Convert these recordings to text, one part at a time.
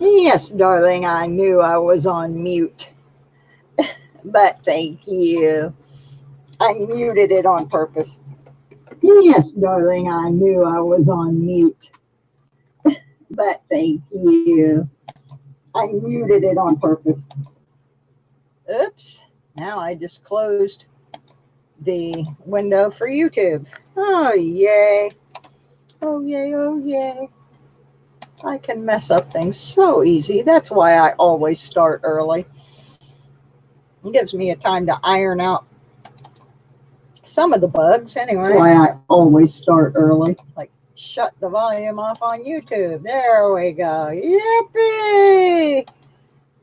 Yes, darling, I knew I was on mute, but thank you. I muted it on purpose. Yes, darling, I knew I was on mute, but thank you. I muted it on purpose. Oops, now I just closed the window for YouTube. Oh, yay. Oh, yay, oh, yay. I can mess up things so easy. That's why I always start early. It gives me a time to iron out some of the bugs anyway. That's why I always start early. Like shut the volume off on YouTube. There we go. Yippee!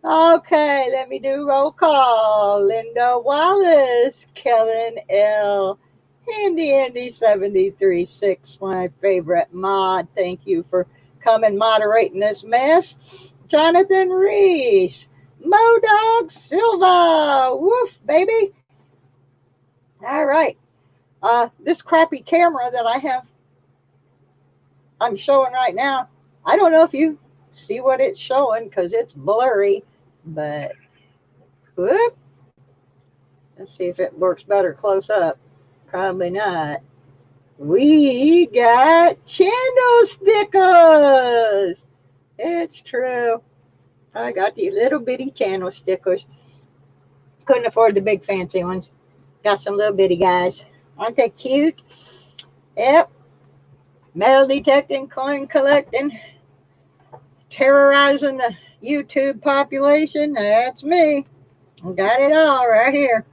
Okay, let me do roll call. Linda Wallace, Kellen L. Andy 73-6, my favorite mod. Thank you for coming moderating this mess. Jonathan Reese, Modog Silva, woof, baby. All right. This crappy camera that I'm showing right now, I don't know if you see what it's showing because it's blurry, but whoop. Let's see if it works better close up. Probably not. We got channel stickers. It's true. I got these little bitty channel stickers. Couldn't afford the big fancy ones. Got some little bitty guys. Aren't they cute? Yep. Metal detecting, coin collecting, terrorizing the YouTube population. That's me. I got it all right here.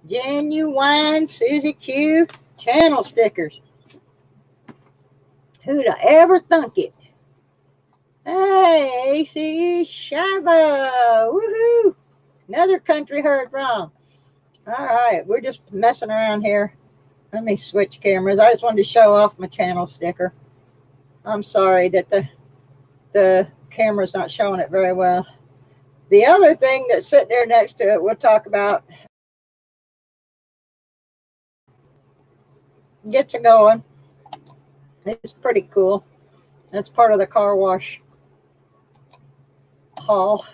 Genuine Susie Q channel stickers. Who'd have ever thunk it? Hey, AC Shaba. Woohoo. Another country heard from. All right, we're just messing around here. Let me switch cameras. I just wanted to show off my channel sticker. I'm sorry that the camera's not showing it very well. The other thing that's sitting there next to it, we'll talk about. Gets it going. It's pretty cool. That's part of the car wash haul.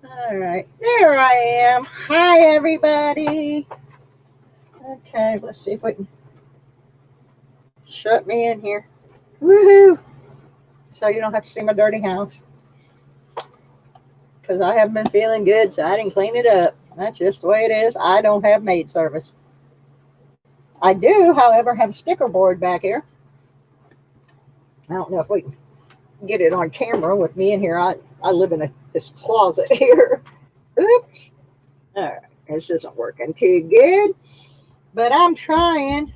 All right, there I am. Hi, everybody. Okay, let's see if we can shut me in here. Woohoo! So you don't have to see my dirty house. Because I haven't been feeling good, so I didn't clean it up. That's just the way it is. I don't have maid service. I do, however, have a sticker board back here. I don't know if we can get it on camera with me in here. I live in this closet here. Oops. All right. This isn't working too good, but I'm trying.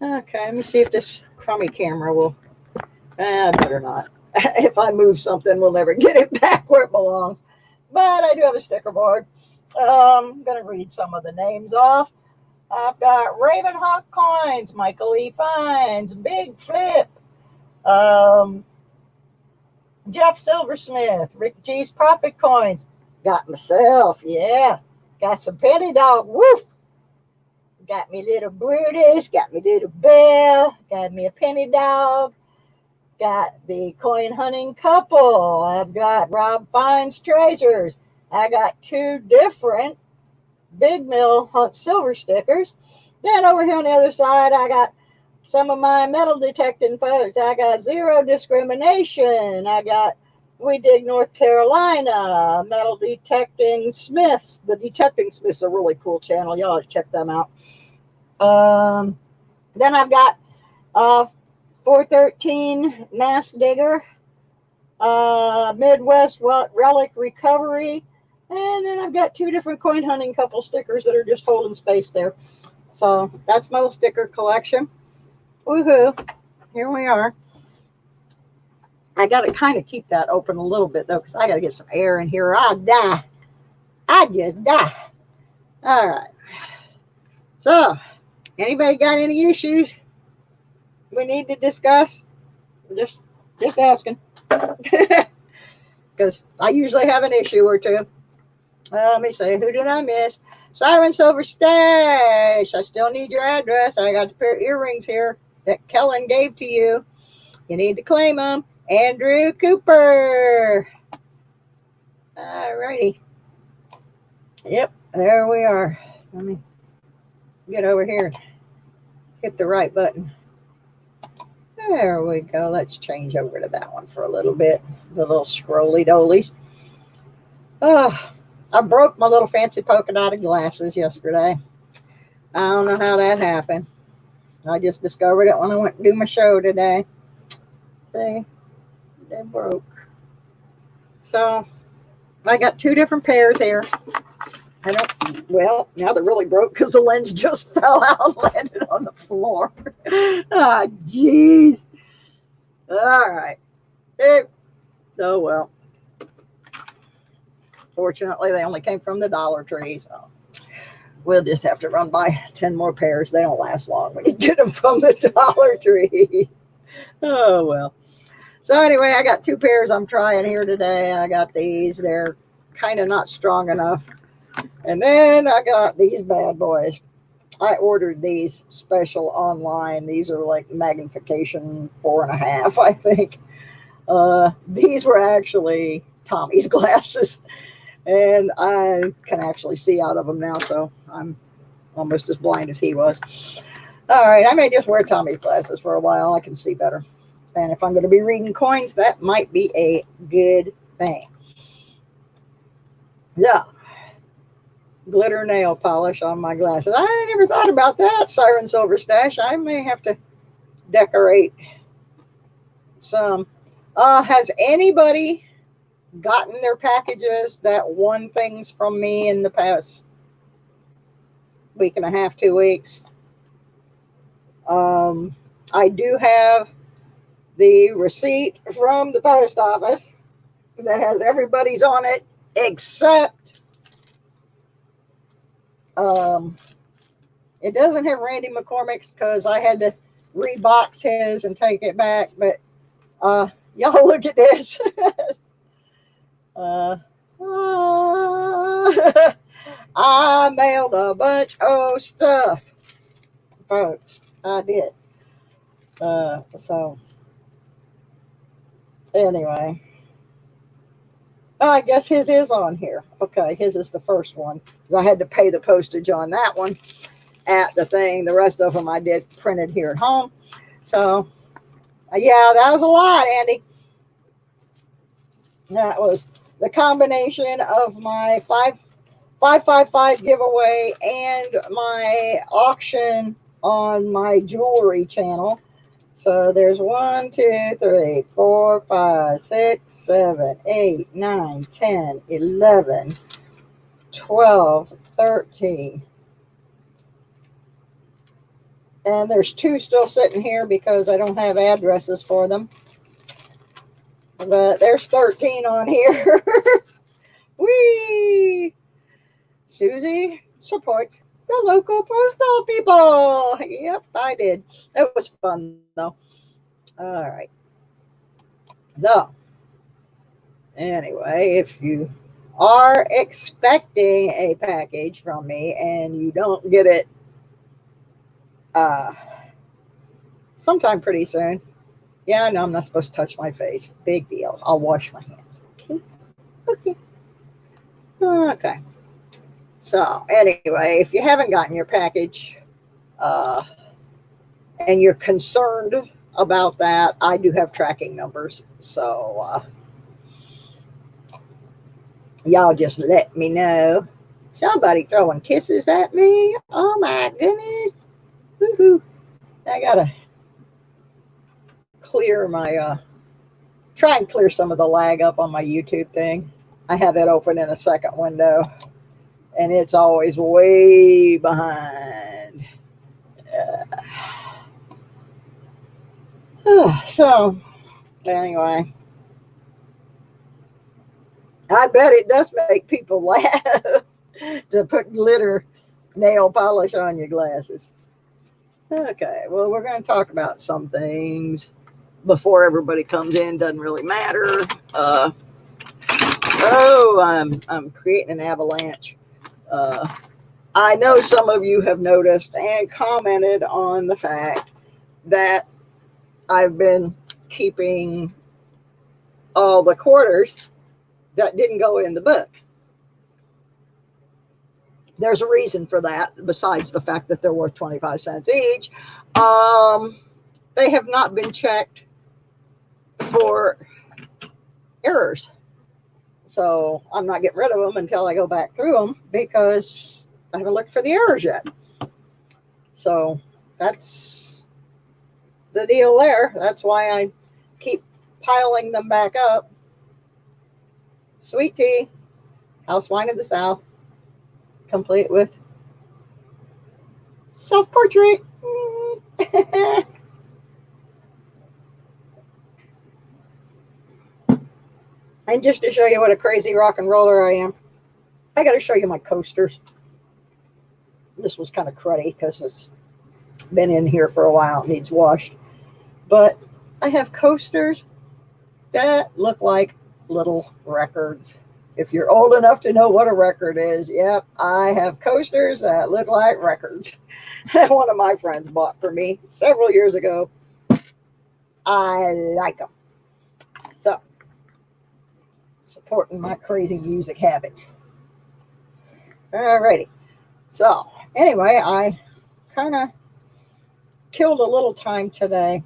Okay, let me see if this crummy camera will. Better not. If I move something, we'll never get it back where it belongs. But I do have a sticker board. I'm going to read some of the names off. I've got Ravenhawk Coins, Michael E. Fines, Big Flip, Jeff Silversmith, Rick G's Profit Coins. Got myself, yeah. Got some Penny Dog, woof. Got me little Brutus, got me little Bell, got me a Penny Dog. Got the Coin Hunting Couple. I've got Rob Fine's Treasures. I got two different Big Mill Hunt Silver stickers. Then over here on the other side, I got some of my metal detecting folks. I got Zero Discrimination. I got We Dig North Carolina, Metal Detecting Smiths. The Detecting Smiths is a really cool channel. Y'all ought to check them out. Then I've got 413 Mass Digger, Midwest Relic Recovery, and then I've got two different Coin Hunting Couple stickers that are just holding space there. So that's my little sticker collection. Woohoo! Here we are. I got to kind of keep that open a little bit though, because I got to get some air in here or I'll die. I just die. All right. So, anybody got any issues we need to discuss? Just asking. Because I usually have an issue or two. Let me see. Who did I miss? Siren Silver Stash. I still need your address. I got a pair of earrings here that Kellen gave to you. You need to claim them. Andrew Cooper. All righty. Yep, there we are. Let me get over here and hit the right button. There we go. Let's change over to that one for a little bit. The little scrolly dolies. Oh, I broke my little fancy polka dotted glasses yesterday. I don't know how that happened. I just discovered it when I went to do my show today. They broke. So I got two different pairs here. Well, now they're really broke because the lens just fell out and landed on the floor. Ah, jeez. All right. Oh, well. Fortunately, they only came from the Dollar Tree, so we'll just have to run by 10 more pairs. They don't last long when you get them from the Dollar Tree. Oh, well. So anyway, I got two pairs I'm trying here today. I got these. They're kind of not strong enough. And then I got these bad boys. I ordered these special online. These are like magnification 4.5, I think. These were actually Tommy's glasses. And I can actually see out of them now, so I'm almost as blind as he was. All right, I may just wear Tommy's glasses for a while. I can see better. And if I'm going to be reading coins, that might be a good thing. Yeah. Glitter nail polish on my glasses. I never thought about that, Siren Silver Stash. I may have to decorate some. Has anybody gotten their packages that won things from me in the past week and a half, 2 weeks? I do have the receipt from the post office that has everybody's on it except it doesn't have Randy McCormick's because I had to rebox his and take it back. But y'all look at this. I mailed a bunch of stuff, folks. I did. So anyway, I guess his is on here. Okay, his is the first one. I had to pay the postage on that one at the thing. The rest of them I did printed here at home. So yeah, that was a lot, Andy. That was the combination of my 555 giveaway and my auction on my jewelry channel. So there's 1, 2, 3, 4, 5, 6, 7, 8, 9, 10, 11, 12, 13. And there's 2 still sitting here because I don't have addresses for them. But there's 13 on here. Whee! Susie supports the local postal people. Yep, I did. It was fun, though. All right. So, anyway, if you are expecting a package from me and you don't get it sometime pretty soon, yeah, I know I'm not supposed to touch my face. Big deal. I'll wash my hands. Okay. Okay. So anyway, if you haven't gotten your package and you're concerned about that, I do have tracking numbers. So y'all just let me know. Somebody throwing kisses at me. Oh my goodness. Woohoo. I gotta clear my try and clear some of the lag up on my YouTube thing. I have it open in a second window and it's always way behind. So anyway, I bet it does make people laugh to put glitter nail polish on your glasses. Okay, well, we're going to talk about some things before everybody comes in. Doesn't really matter. I'm creating an avalanche. I know some of you have noticed and commented on the fact that I've been keeping all the quarters that didn't go in the book. There's a reason for that, besides the fact that they're worth 25 cents each. They have not been checked for errors. So I'm not getting rid of them until I go back through them, because I haven't looked for the errors yet. So that's the deal there. That's why I keep piling them back up. Sweet tea, house wine of the South, complete with self-portrait. And just to show you what a crazy rock and roller I am, I got to show you my coasters. This was kind of cruddy because it's been in here for a while. It needs washed. But I have coasters that look like little records. If you're old enough to know what a record is, yep, I have coasters that look like records. One of my friends bought for me several years ago. I like them. So, supporting my crazy music habits. Alrighty. So, anyway, I kind of killed a little time today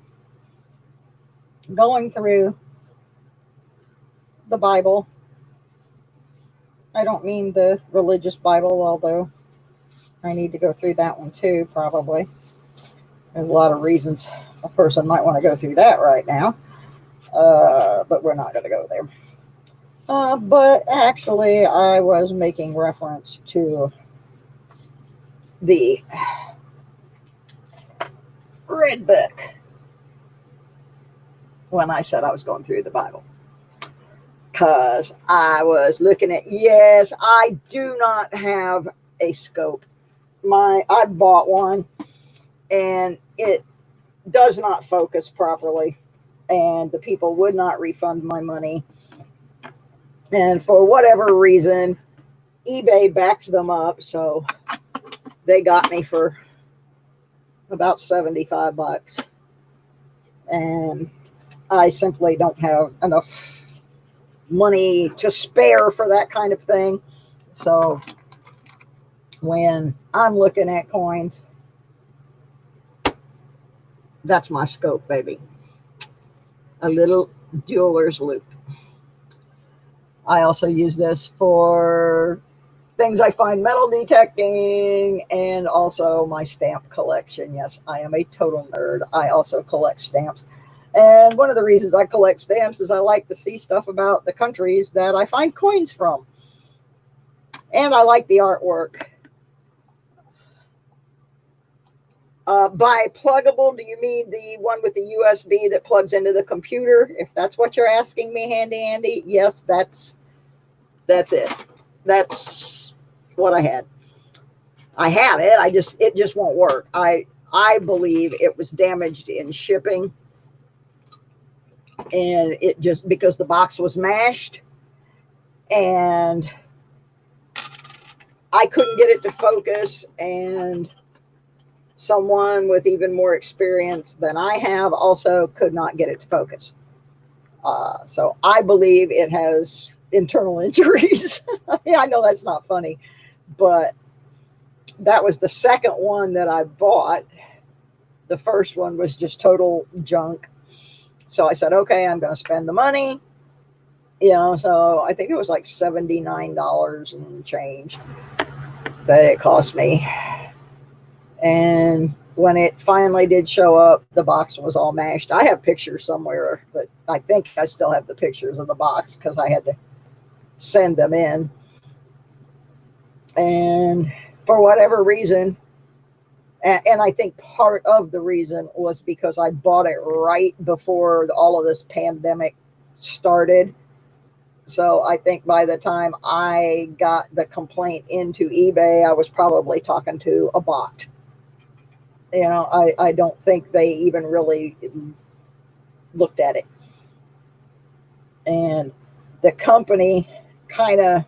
going through the Bible. I don't mean the religious Bible, although I need to go through that one too, probably. There's a lot of reasons a person might want to go through that right now, but we're not going to go there. But actually, I was making reference to the Red Book when I said I was going through the Bible. Because I was looking at, yes, I do not have a scope. I bought one, and it does not focus properly, and the people would not refund my money. And for whatever reason, eBay backed them up, so they got me for about $75. And I simply don't have enough money to spare for that kind of thing. So when I'm looking at coins, that's my scope, baby. A little jeweler's loop. I also use this for things I find metal detecting, and also my stamp collection. Yes, I am a total nerd. I also collect stamps. And one of the reasons I collect stamps is I like to see stuff about the countries that I find coins from. And I like the artwork. By pluggable, do you mean the one with the USB that plugs into the computer? If that's what you're asking me, Handy Andy, yes, that's it. That's what I had. I have it. It just won't work. I believe it was damaged in shipping, and it just, because the box was mashed, and I couldn't get it to focus, and someone with even more experience than I have also could not get it to focus. So I believe it has internal injuries. Yeah, I know that's not funny, but that was the second one that I bought. The first one was just total junk. So I said, okay, I'm going to spend the money. So I think it was like $79 and change that it cost me. And when it finally did show up, the box was all mashed. I have pictures somewhere that I think I still have the pictures of the box because I had to send them in. And for whatever reason, and I think part of the reason was because I bought it right before all of this pandemic started. So I think by the time I got the complaint into eBay, I was probably talking to a bot. I don't think they even really looked at it. And the company kind of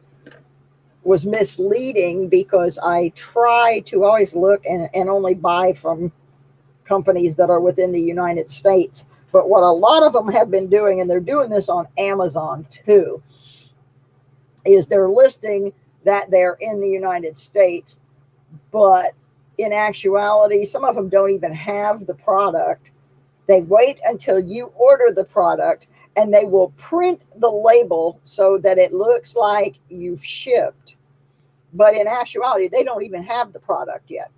was misleading because I try to always look and only buy from companies that are within the United States. But what a lot of them have been doing, and they're doing this on Amazon too, is they're listing that they're in the United States, but in actuality, some of them don't even have the product. They wait until you order the product and they will print the label so that it looks like you've shipped. But in actuality, they don't even have the product yet.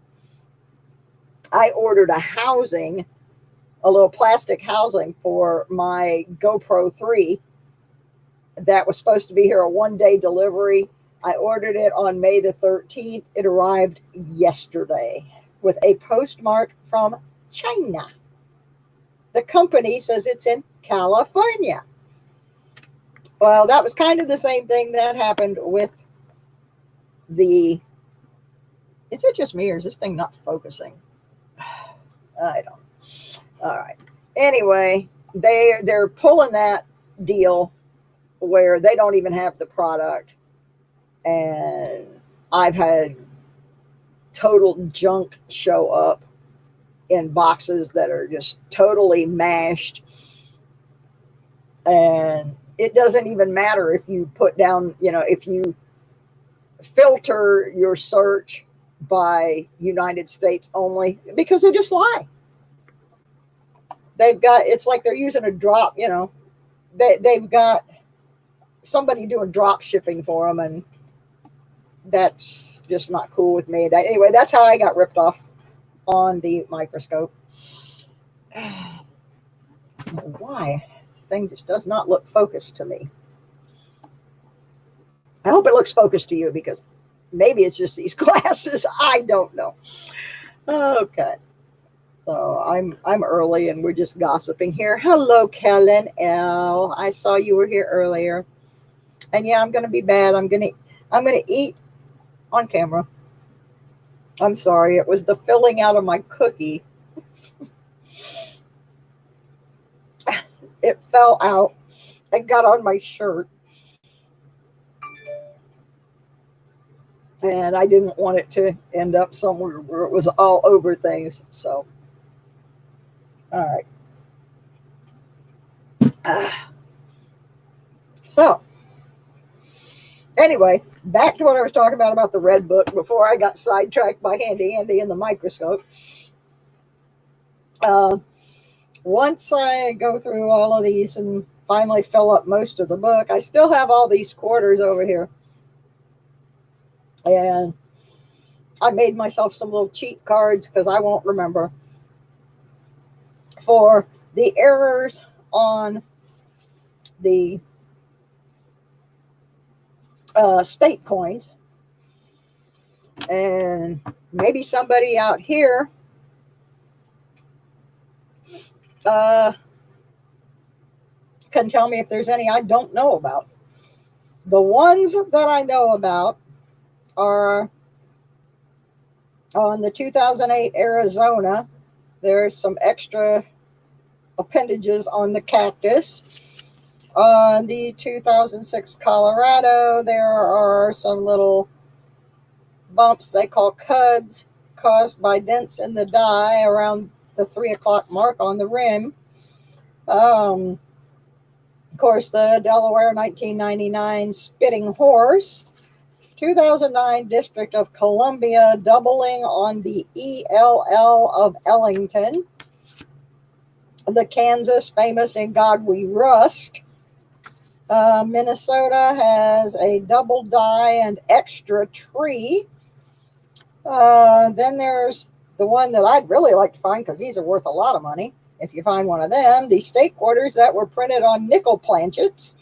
I ordered a housing, a little plastic housing for my GoPro 3 that was supposed to be here, a 1-day delivery. I ordered it on May the 13th. It arrived yesterday with a postmark from China. The company says it's in California. Well, that was kind of the same thing that happened with the, is it just me or is this thing not focusing? I don't. All right. Anyway, they're pulling that deal where they don't even have the product. And I've had total junk show up in boxes that are just totally mashed. And it doesn't even matter if you put down, if you filter your search by United States only, because they just lie. It's like they're using a drop, they've got somebody doing drop shipping for them, and that's just not cool with me. Anyway, that's how I got ripped off on the microscope. Why? This thing just does not look focused to me. I hope it looks focused to you, because maybe it's just these glasses. I don't know. Okay. So I'm early and we're just gossiping here. Hello, Kellen L. I saw you were here earlier. And yeah, I'm gonna be bad. I'm gonna eat on camera. I'm sorry. It was the filling out of my cookie. It fell out and got on my shirt. And I didn't want it to end up somewhere where it was all over things. So, all right. So, anyway, back to what I was talking about the red book before I got sidetracked by Handy Andy and the microscope. Once I go through all of these and finally fill up most of the book, I still have all these quarters over here. And I made myself some little cheat cards because I won't remember, for the errors on the state coins. And maybe somebody out here can tell me if there's any I don't know about. The ones that I know about are on the 2008 Arizona. There's some extra appendages on the Cactus. On the 2006 Colorado, there are some little bumps they call Cuds, caused by dents in the die around the 3 o'clock mark on the rim. Of course, the Delaware 1999 Spitting Horse. 2009 District of Columbia doubling on the ELL of Ellington. The Kansas famous In God We Rust. Minnesota has a double die and extra tree. Then there's the one that I'd really like to find, because these are worth a lot of money if you find one of them. The state quarters that were printed on nickel planchets.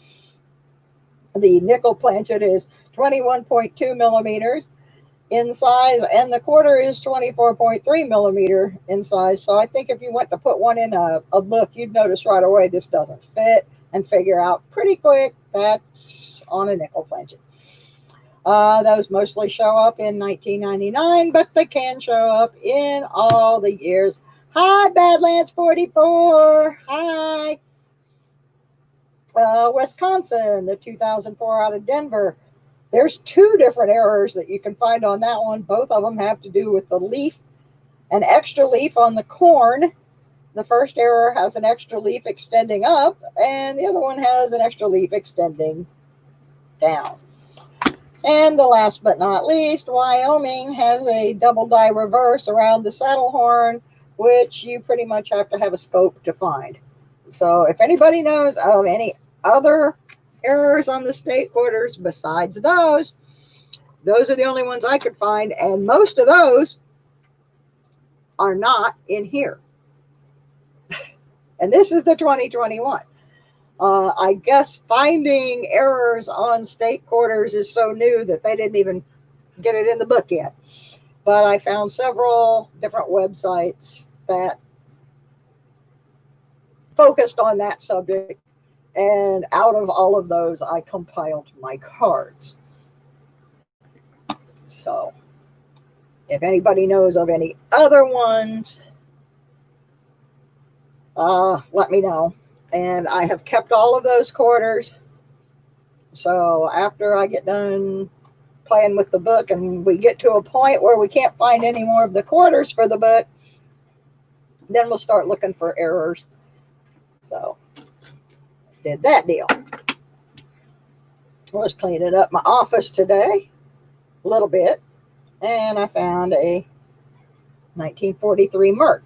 The nickel planchet is 21.2 millimeters in size, and the quarter is 24.3 millimeter in size. So I think if you went to put one in a book, you'd notice right away this doesn't fit, and figure out pretty quick that's on a nickel planchet. Those mostly show up in 1999, but they can show up in all the years. Hi, Badlands 44. Hi. Wisconsin, the 2004 out of Denver. There's 2 different errors that you can find on that one. Both of them have to do with the leaf, an extra leaf on the corn, The first error has an extra leaf extending up, and the other one has an extra leaf extending down. And the last but not least, Wyoming has a double die reverse around the saddle horn, which you pretty much have to have a scope to find. So if anybody knows of any other errors on the state quarters besides those are the only ones I could find, and most of those are not in here. And this is the 2021. I guess finding errors on state quarters is so new that they didn't even get it in the book yet. But I found several different websites that focused on that subject. And out of all of those, I compiled my cards. So if anybody knows of any other ones, let me know. And I have kept all of those quarters. So after I get done playing with the book and we get to a point where we can't find any more of the quarters for the book, then we'll start looking for errors. So did that deal. I was cleaning up my office today a little bit, and I found a 1943 Merc.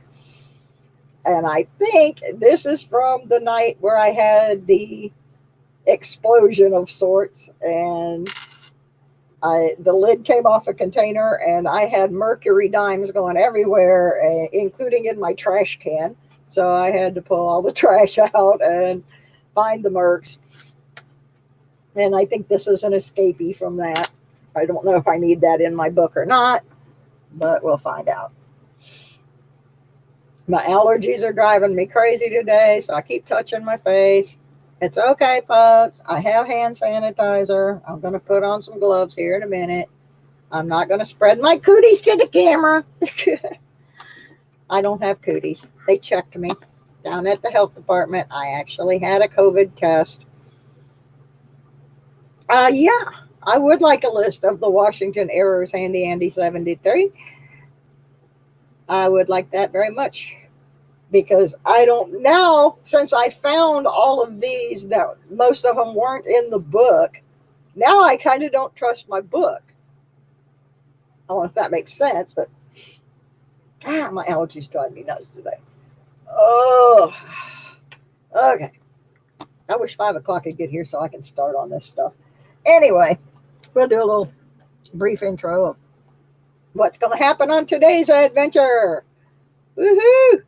And I think this is from the night where I had the explosion of sorts, and the lid came off a container, and I had mercury dimes going everywhere, including in my trash can. So I had to pull all the trash out and find the Mercs. And I think this is an escapee from that. I don't know if I need that in my book or not, but we'll find out. My allergies are driving me crazy today, so I keep touching my face. It's okay, folks. I have hand sanitizer. I'm going to put on some gloves here in a minute. I'm not going to spread my cooties to the camera. I don't have cooties. They checked me down at the health department. I actually had a COVID test. Yeah, I would like a list of the Washington errors, Handy Andy 73. I would like that very much, because I don't now, since I found all of these that most of them weren't in the book, now I kind of don't trust my book. I don't know if that makes sense, but my allergies drive me nuts today. Oh, okay. I wish 5 o'clock could get here so I can start on this stuff. Anyway, we'll do a little brief intro of what's going to happen on today's adventure. Woohoo!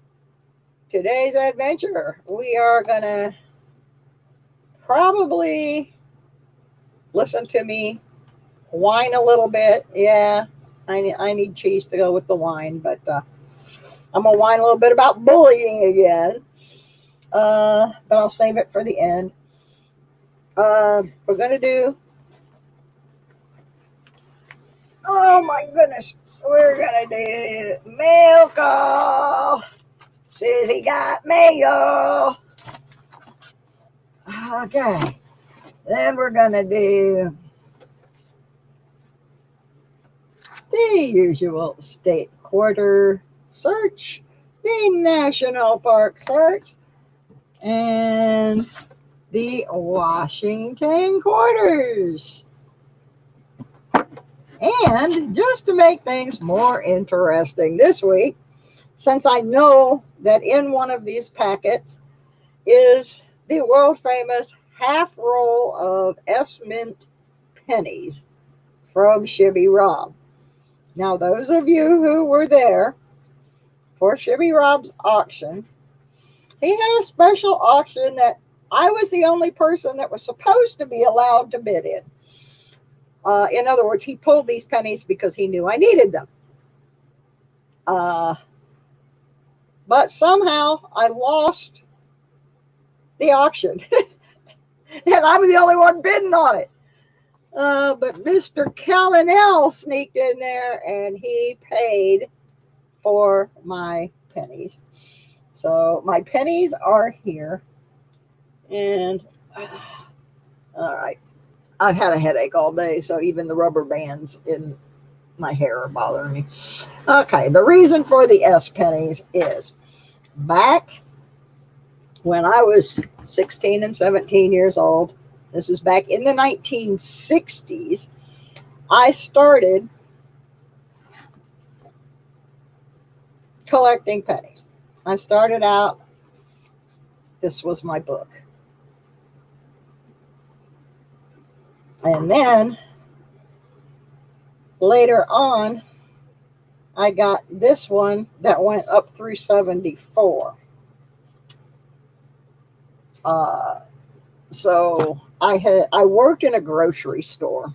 Today's adventure, we are going to probably listen to me whine a little bit. Yeah, I need cheese to go with the wine, but I'm going to whine a little bit about bullying again. But I'll save it for the end. We're going to do, oh my goodness, we're going to do mail call. Susie got mail. Okay. Then we're going to do the usual state quarter search, the national park search, and the Washington quarters. And just to make things more interesting this week, since I know that in one of these packets is the world famous half roll of S-Mint pennies from Shibby Rob. Now, those of you who were there for Shibby Rob's auction, he had a special auction that I was the only person that was supposed to be allowed to bid in. In other words, he pulled these pennies because he knew I needed them. But somehow I lost the auction. And I'm the only one bidding on it. But Mr. Callinell sneaked in there and he paid for my pennies. So my pennies are here. And, all right. I've had a headache all day, so even the rubber bands in my hair are bothering me. Okay, the reason for the S pennies is Back when I was 16 and 17 years old, this is back in the 1960s, I started collecting pennies. I started out, this was my book. And then later on, I got this one that went up through 74. So I worked in a grocery store,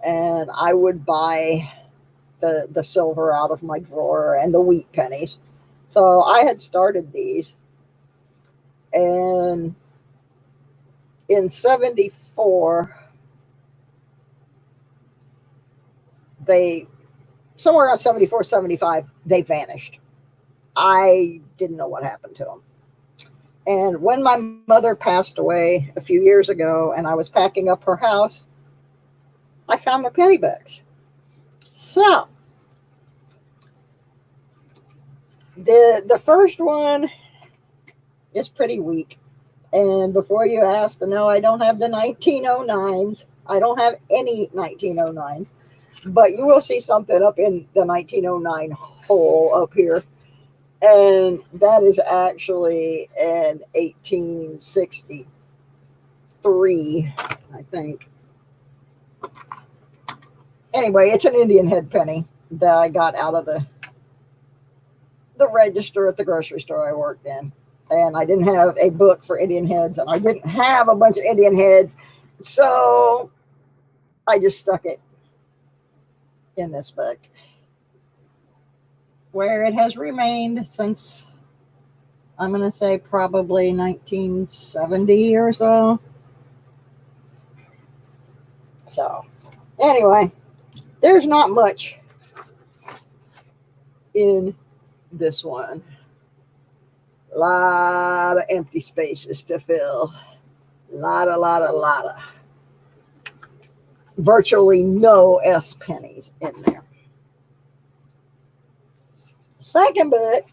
and I would buy the silver out of my drawer and the wheat pennies. So I had started these, and in 74, they, somewhere around 74, 75, they vanished. I didn't know what happened to them. And when my mother passed away a few years ago and I was packing up her house, I found my penny bags. So the first one is pretty weak. And before you ask, no, I don't have the 1909s. I don't have any 1909s. But you will see something up in the 1909 hole up here. And that is actually an 1863, I think. Anyway, it's an Indian head penny that I got out of the register at the grocery store I worked in. And I didn't have a book for Indian heads, and I didn't have a bunch of Indian heads. So I just stuck it in this book, where it has remained since, I'm going to say, probably 1970 or so. So anyway, there's not much in this one. A lot of empty spaces to fill. Lot of. Virtually no S pennies in there. Second book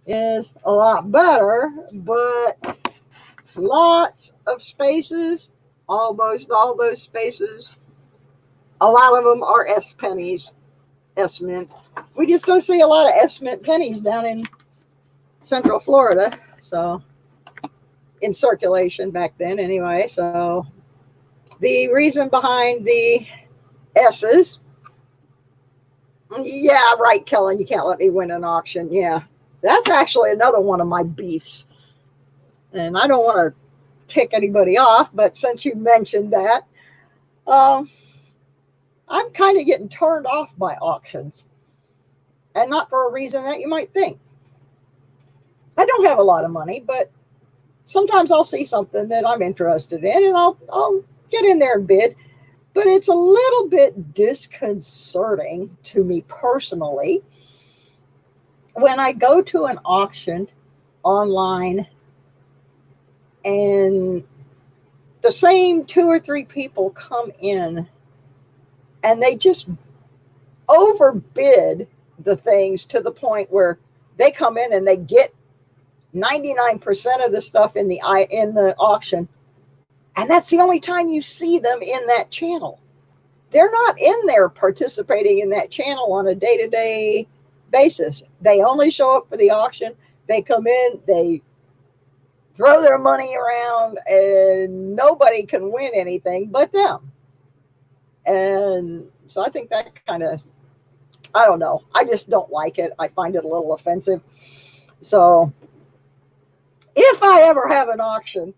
is a lot better, but lots of spaces. Almost all those spaces. A lot of them are S pennies, S mint. We just don't see a lot of S mint pennies down in Central Florida. So, in circulation back then anyway. So, the reason behind the S's, yeah, right, Kellen, you can't let me win an auction. Yeah, that's actually another one of my beefs. And I don't want to tick anybody off, but since you mentioned that, I'm kind of getting turned off by auctions. And not for a reason that you might think. I don't have a lot of money, but sometimes I'll see something that I'm interested in, and I'll get in there and bid. But it's a little bit disconcerting to me personally when I go to an auction online and the same 2 or 3 people come in and they just overbid the things to the point where they come in and they get 99% of the stuff in the auction, and that's the only time you see them in that channel. They're not in there participating in that channel on a day-to-day basis. They only show up for the auction. They come in, they throw their money around, and nobody can win anything but them. And so I think that kind of, I don't know. I just don't like it. I find it a little offensive. So if I ever have an auction,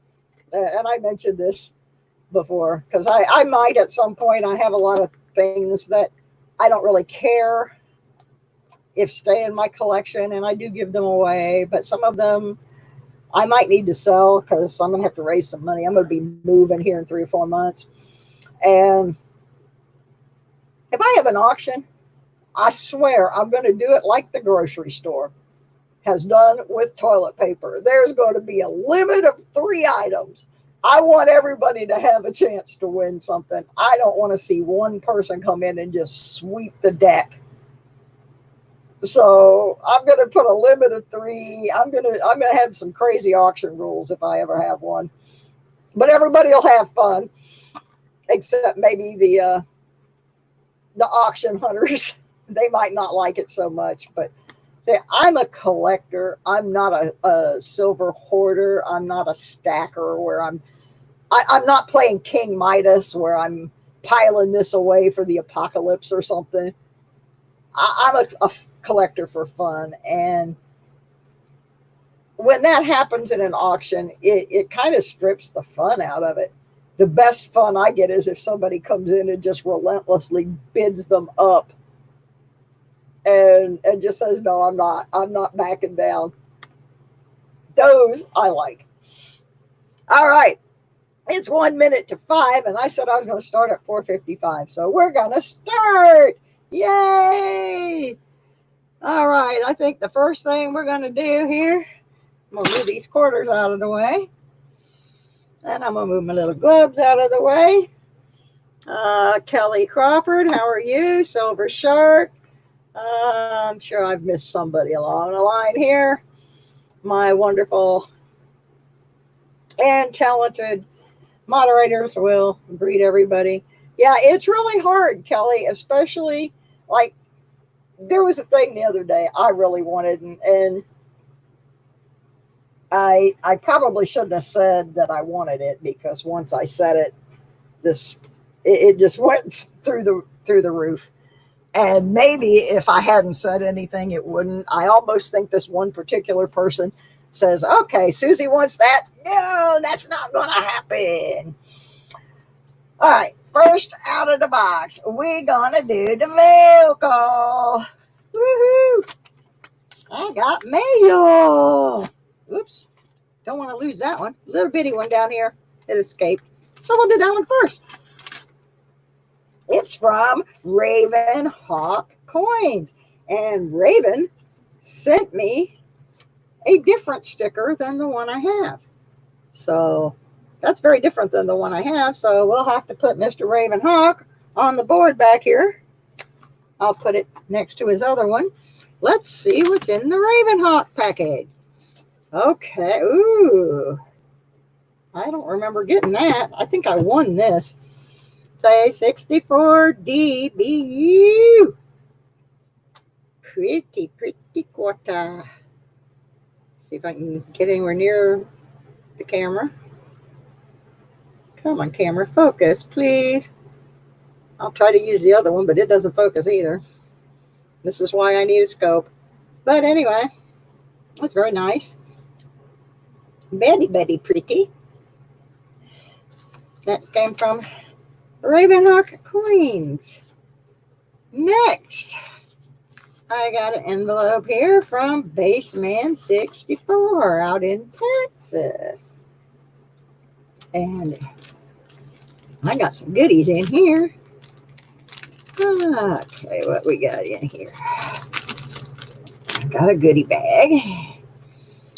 and I mentioned this before, because I might at some point, I have a lot of things that I don't really care if stay in my collection, and I do give them away, but some of them I might need to sell because I'm going to have to raise some money. I'm going to be moving here in 3 or 4 months. And if I have an auction, I swear I'm going to do it like the grocery store has done with toilet paper. There's going to be a limit of 3 items. I want everybody to have a chance to win something. I don't want to see one person come in and just sweep the deck. So I'm going to put a limit of 3. I'm gonna have some crazy auction rules if I ever have one. But everybody will have fun, except maybe the auction hunters. They might not like it so much, but say, I'm a collector. I'm not a silver hoarder. I'm not a stacker where I'm not playing King Midas where I'm piling this away for the apocalypse or something. I'm a collector for fun. And when that happens in an auction, it kind of strips the fun out of it. The best fun I get is if somebody comes in and just relentlessly bids them up and just says, no, I'm not backing down. Those I like. All right. It's 1 minute to 5, and I said I was going to start at 4:55. So we're going to start. Yay. All right. I think the first thing we're going to do here, I'm going to move these quarters out of the way. And I'm going to move my little gloves out of the way. Kelly Crawford, how are you? Silver Shark. I'm sure I've missed somebody along the line here. My wonderful and talented moderators will greet everybody. Yeah, it's really hard, Kelly, especially like there was a thing the other day I really wanted, and I probably shouldn't have said that I wanted it, because once I said it, it just went through the roof. And maybe if I hadn't said anything, it wouldn't. I almost think this one particular person says, okay, Susie wants that. No, that's not going to happen. All right, first out of the box, we're going to do the mail call. Woohoo! I got mail. Oops, don't want to lose that one. Little bitty one down here. It escaped. So we'll do that one first. It's from Raven Hawk Coins. And Raven sent me a different sticker than the one I have. So that's very different than the one I have. So we'll have to put Mr. Raven Hawk on the board back here. I'll put it next to his other one. Let's see what's in the Raven Hawk package. Okay. Ooh. I don't remember getting that. I think I won this. Say 64 DBU. Pretty quarter. See if I can get anywhere near the camera. Come on, camera, focus, please. I'll try to use the other one, but it doesn't focus either. This is why I need a scope. But anyway, that's very nice. Betty pretty. That came from Ravenhawk Coins. Next, I got an envelope here from Baseman64 out in Texas. And I got some goodies in here. Okay, what we got in here? I got a goodie bag.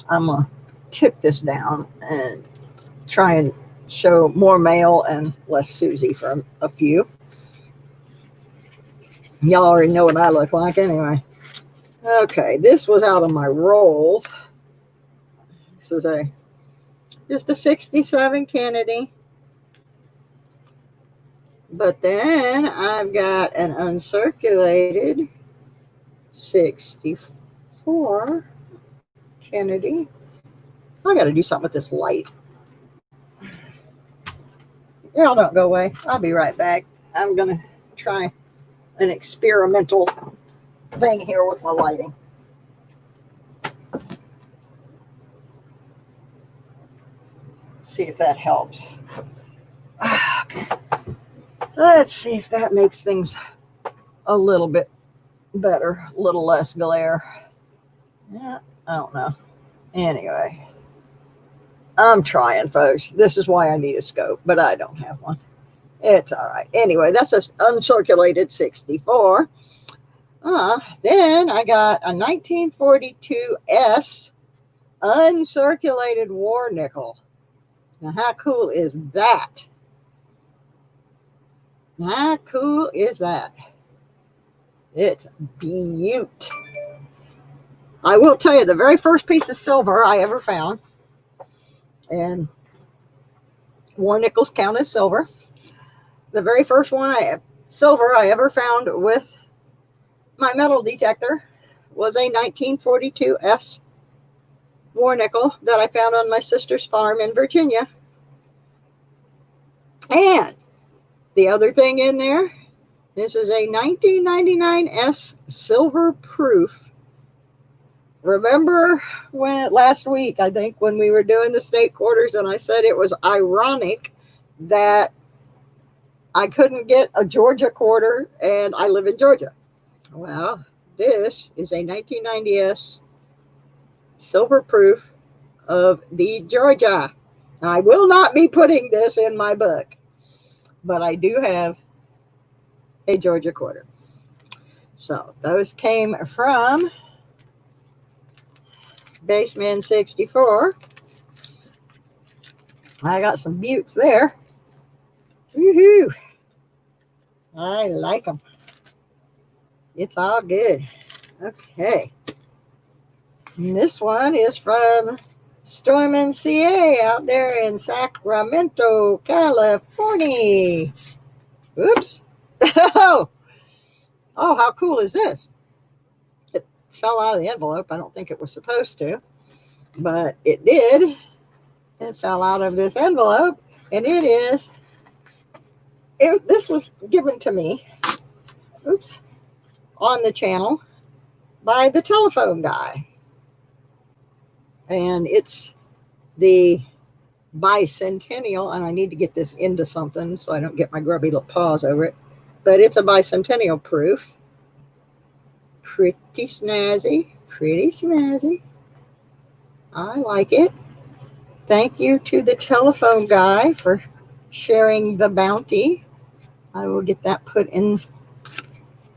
I'm going to tip this down and try and show more mail and less Susie for a few. Y'all already know what I look like anyway. Okay, this was out of my rolls. This is just a 67 Kennedy. But then I've got an uncirculated 64 Kennedy. I got to do something with this light. Y'all don't go away. I'll be right back. I'm going to try an experimental thing here with my lighting. See if that helps. Let's see if that makes things a little bit better, a little less glare. Yeah, I don't know. Anyway, I'm trying, folks. This is why I need a scope, but I don't have one. It's all right. Anyway, that's an uncirculated 64. Then I got a 1942 uncirculated war nickel. Now, how cool is that? How cool is that? It's beaut. I will tell you, the very first piece of silver I ever found, and war nickels count as silver. The very first silver I ever found with my metal detector was a 1942 S war nickel that I found on my sister's farm in Virginia. And the other thing in there, this is a 1999 S silver proof. Remember last week, I think, when we were doing the state quarters, and I said it was ironic that I couldn't get a Georgia quarter, and I live in Georgia. Well, this is a 1990 S silver proof of the Georgia. Now, I will not be putting this in my book, but I do have a Georgia quarter. So those came from Baseman 64. I got some buttes there. Woohoo! I like them. It's all good. Okay. And this one is from Storm CA out there in Sacramento, California. Oops. Oh, how cool is this? It fell out of the envelope. I don't think it was supposed to, but it did. It fell out of this envelope, and this was given to me, on the channel by the telephone guy. And it's the bicentennial, and I need to get this into something so I don't get my grubby little paws over it. But it's a bicentennial proof. Pretty snazzy. I like it. Thank you to the telephone guy for sharing the bounty. I will get that put in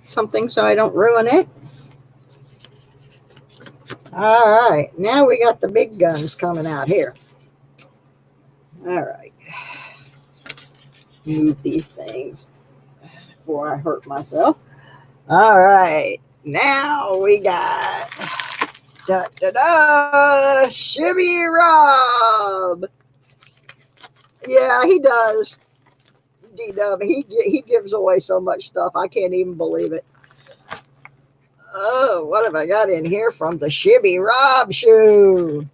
something so I don't ruin it. All right, now we got the big guns coming out here. All right, let's move these things before I hurt myself. All right, now we got Shibby Rob. Yeah, he does. D-Dub, he gives away so much stuff. I can't even believe it. Oh, what have I got in here from the Shibby Rob shoe?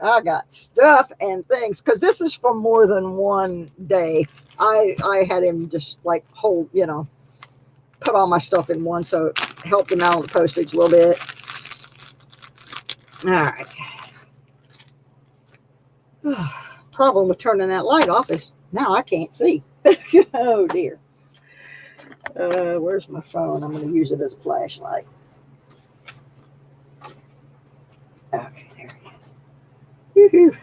I got stuff and things, because this is from more than one day. I had him just like hold, put all my stuff in one, so it helped him out on the postage a little bit. All right. Problem with turning that light off is now I can't see. Oh dear. Where's my phone? I'm going to use it as a flashlight. Okay, there it is. Woohoo.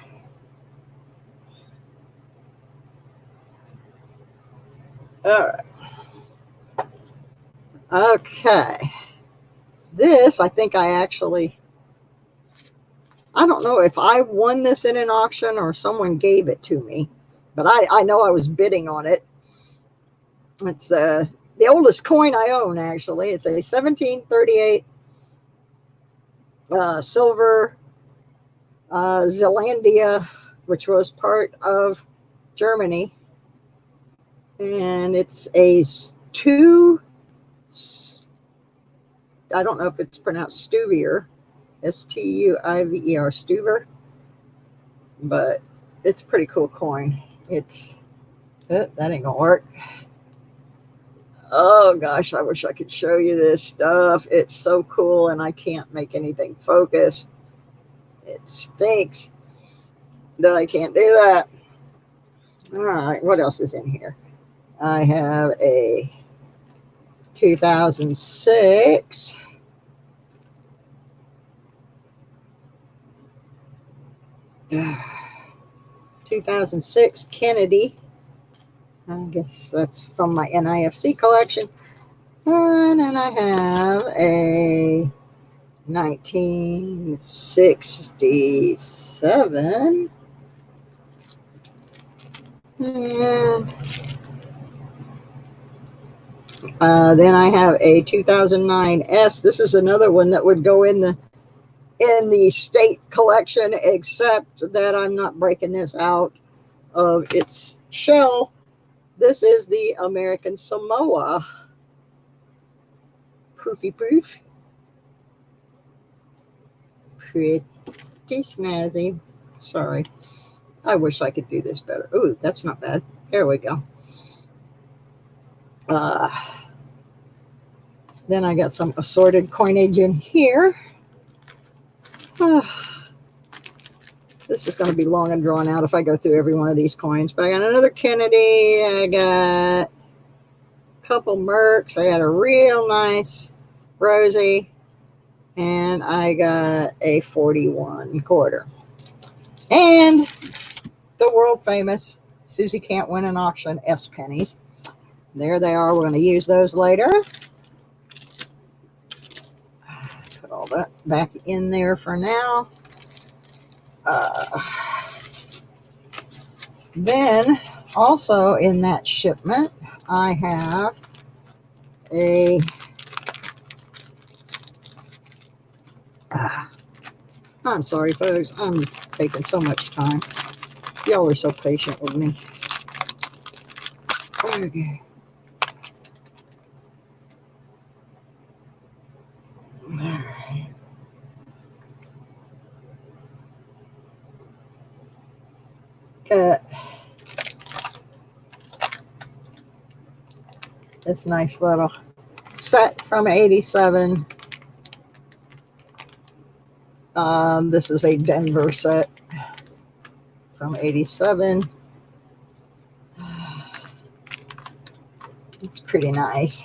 All right. Okay. This, I think I don't know if I won this in an auction or someone gave it to me, but I know I was bidding on it. It's the oldest coin I own, actually. It's a 1738 silver Zealandia, which was part of Germany. And it's a I don't know if it's pronounced Stuvier, Stuiver, Stuver, but it's a pretty cool coin. That ain't gonna work. Oh gosh, I wish I could show you this stuff. It's so cool, and I can't make anything focus. It stinks that I can't do that. All right, what else is in here? I have a 2006 2006 Kennedy. I guess that's from my NIFC collection. And then I have a 1967. And then I have a 2009 S. This is another one that would go in the in the state collection, except that I'm not breaking this out of its shell. This is the American Samoa. Proofy proof. Pretty snazzy. Sorry. I wish I could do this better. Ooh, that's not bad. There we go. Then I got some assorted coinage in here. This is going to be long and drawn out if I go through every one of these coins. But I got another Kennedy. I got a couple Mercs. I got a real nice Rosie. And I got a 41 quarter. And the world famous Susie Can't Win an Auction S pennies. There they are. We're going to use those later. Put all that back in there for now. Then also in that shipment, I have a I'm sorry, folks. I'm taking so much time. Y'all are so patient with me. Okay. All right. Got this nice little set from 87. This is a Denver set from 87. It's pretty nice.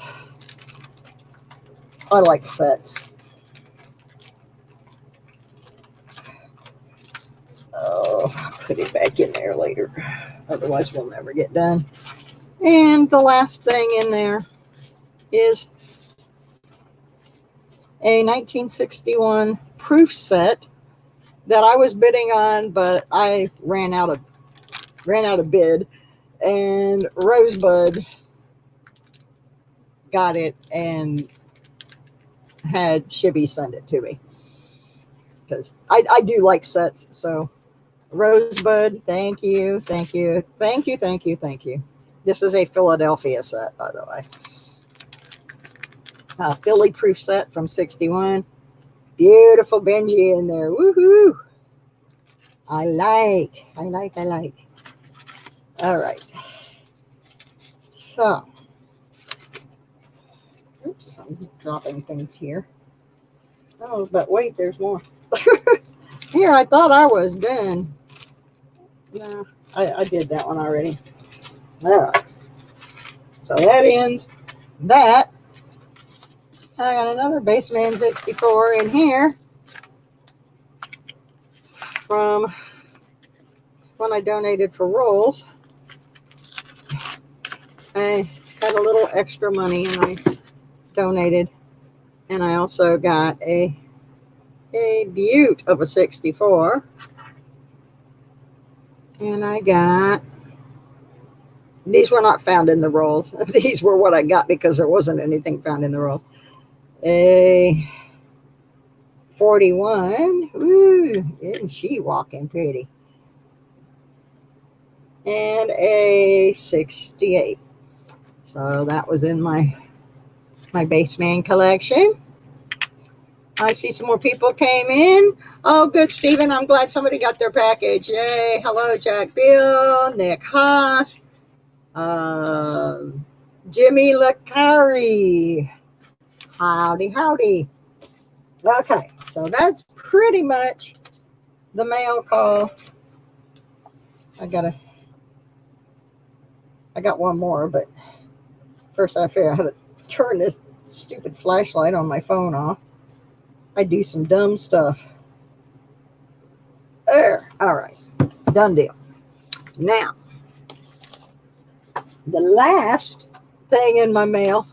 I like sets. Oh, I'll put it back in there later. Otherwise, we'll never get done. And the last thing in there is a 1961 proof set that I was bidding on, but I ran out of bid, and Rosebud got it and had Shibby send it to me because I do like sets. So Rosebud, thank you. This is a Philadelphia set, by the way. Philly proof set from 61. Beautiful Benji in there. Woohoo! I like. All right. So, oops, I'm dropping things here. Oh, but wait, there's more. Here, I thought I was done. No, I did that one already. All right. So that ends that. I got another Baseman 64 in here from when I donated for rolls. I had a little extra money and I donated. And I also got a beaut of a 64. And I got, these were not found in the rolls. These were what I got because there wasn't anything found in the rolls. A 41. Woo, isn't she walking pretty? And a 68. So that was in my Baseman collection. I see some more people came in. Oh, good, Stephen. I'm glad somebody got their package. Yay. Hello, Jack Bill, Nick Haas, Jimmy Lacari. Howdy. Okay, so that's pretty much the mail call. I got one more, but first I figured out how to turn this stupid flashlight on my phone off. I do some dumb stuff. There. All right. Done deal. Now, the last thing in my mail.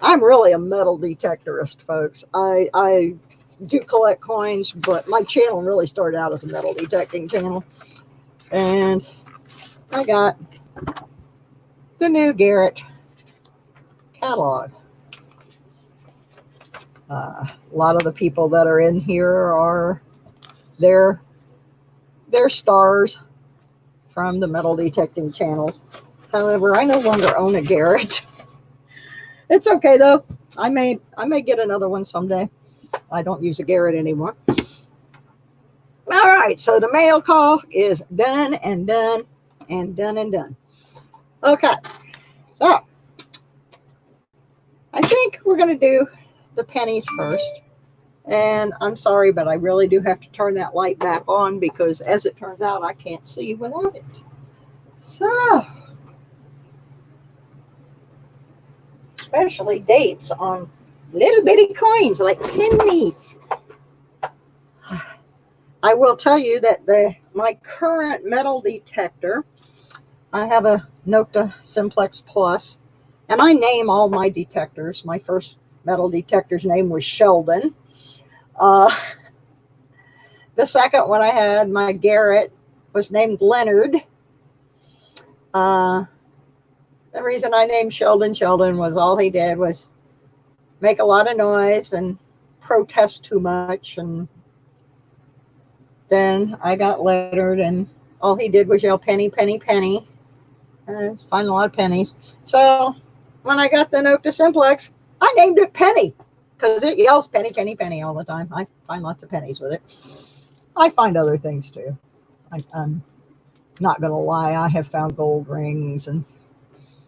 I'm really a metal detectorist, folks. I do collect coins, but my channel really started out as a metal detecting channel. And I got the new Garrett catalog. A lot of the people that are in here are they're stars from the metal detecting channels. However, I no longer own a Garrett. It's okay though. I may get another one someday. I don't use a Garrett anymore. All right, so the mail call is done and done and done and done. Okay, so I think we're going to do the pennies first. And I'm sorry, but I really do have to turn that light back on because as it turns out, I can't see without it. So, especially dates on little bitty coins like pennies. I will tell you that my current metal detector, I have a Nokta Simplex Plus, and I name all my detectors. My first metal detector's name was Sheldon. The second one I had, my Garrett, was named Leonard. The reason I named Sheldon was all he did was make a lot of noise and protest too much. And then I got Leonard, and all he did was yell penny, penny, penny. And find a lot of pennies. So when I got the Nokta Simplex, I named it Penny because it yells penny, penny, penny all the time. I find lots of pennies with it. I find other things too. I'm not going to lie. I have found gold rings and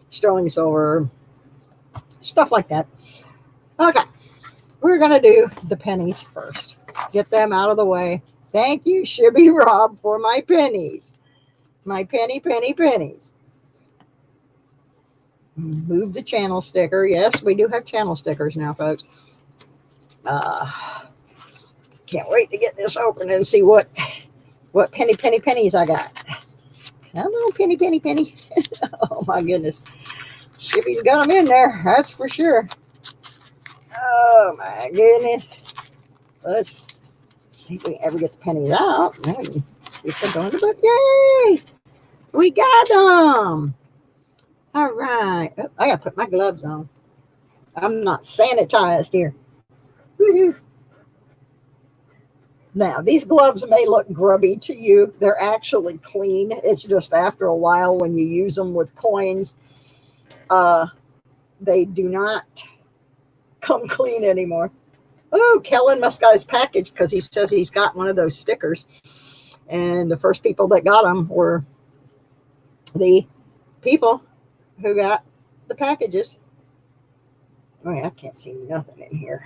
sterling silver, stuff like that. Okay, we're going to do the pennies first. Get them out of the way. Thank you, Shibby Rob, for my pennies. My penny, penny, pennies. Move the channel sticker. Yes, we do have channel stickers now, folks. Can't wait to get this open and see what penny, penny, pennies I got. Hello, penny, penny, penny. Oh, my goodness. Shibby's got them in there. That's for sure. Oh, my goodness. Let's see if we ever get the pennies out. Maybe see if they're going to the book. Yay! We got them. All right. Oh, I got to put my gloves on. I'm not sanitized here. Woo-hoo. Now, these gloves may look grubby to you. They're actually clean. It's just after a while when you use them with coins, they do not come clean anymore. Oh, Kellen must got his package because he says he's got one of those stickers. And the first people that got them were the people who got the packages. Oh, yeah, I can't see nothing in here.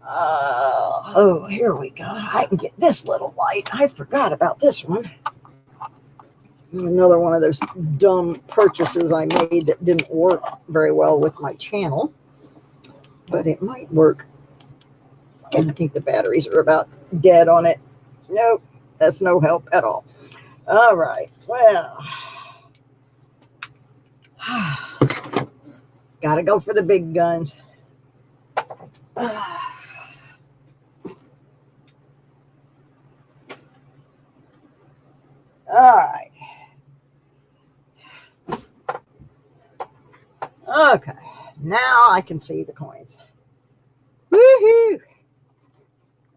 Oh, here we go. I can get this little light. I forgot about this one. Another one of those dumb purchases I made that didn't work very well with my channel. But it might work. I think the batteries are about dead on it. Nope, that's no help at all. All right, well. Gotta go for the big guns. All right. Okay, now I can see the coins. Woohoo!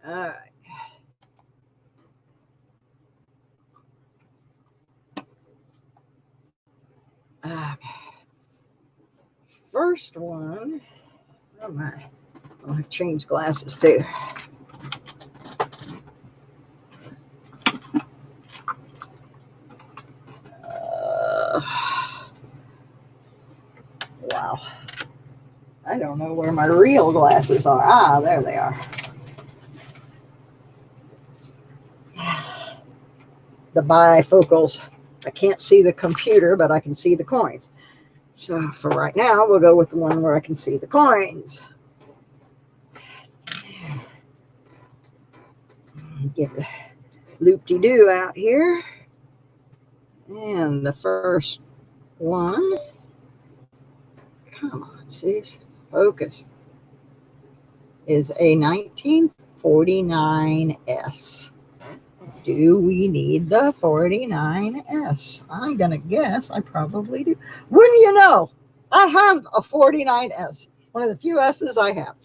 All right. Okay. First one. Oh my. I've changed glasses too. Wow. I don't know where my real glasses are. Ah, there they are. The bifocals. I can't see the computer, but I can see the coins. So for right now, we'll go with the one where I can see the coins. Get the loop-de-doo out here. And the first one. Come on, see, focus. Is a 1949S. Do we need the 49S? I'm going to guess I probably do. Wouldn't you know? I have a 49S. One of the few S's I have.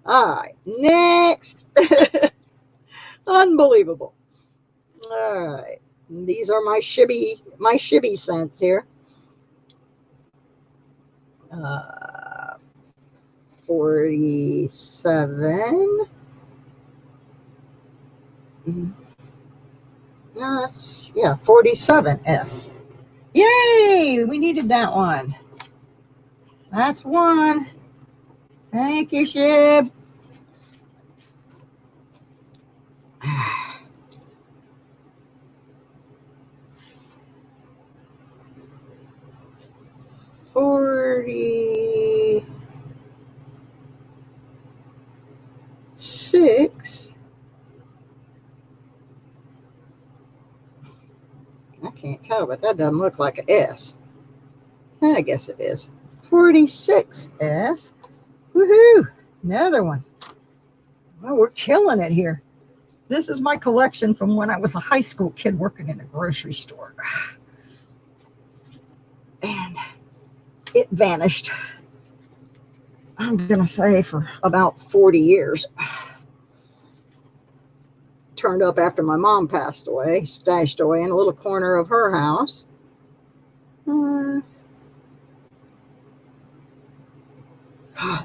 All right, next. Unbelievable. All right, these are my shibby cents here. 47. No, that's, yeah, 47S. Yay! We needed that one. That's one. Thank you, Shib. $46. I can't tell, but that doesn't look like an S. I guess it is. 46S. Woohoo! Another one. Well, we're killing it here. This is my collection from when I was a high school kid working in a grocery store. And it vanished. I'm going to say for about 40 years. Turned up after my mom passed away, stashed away in a little corner of her house.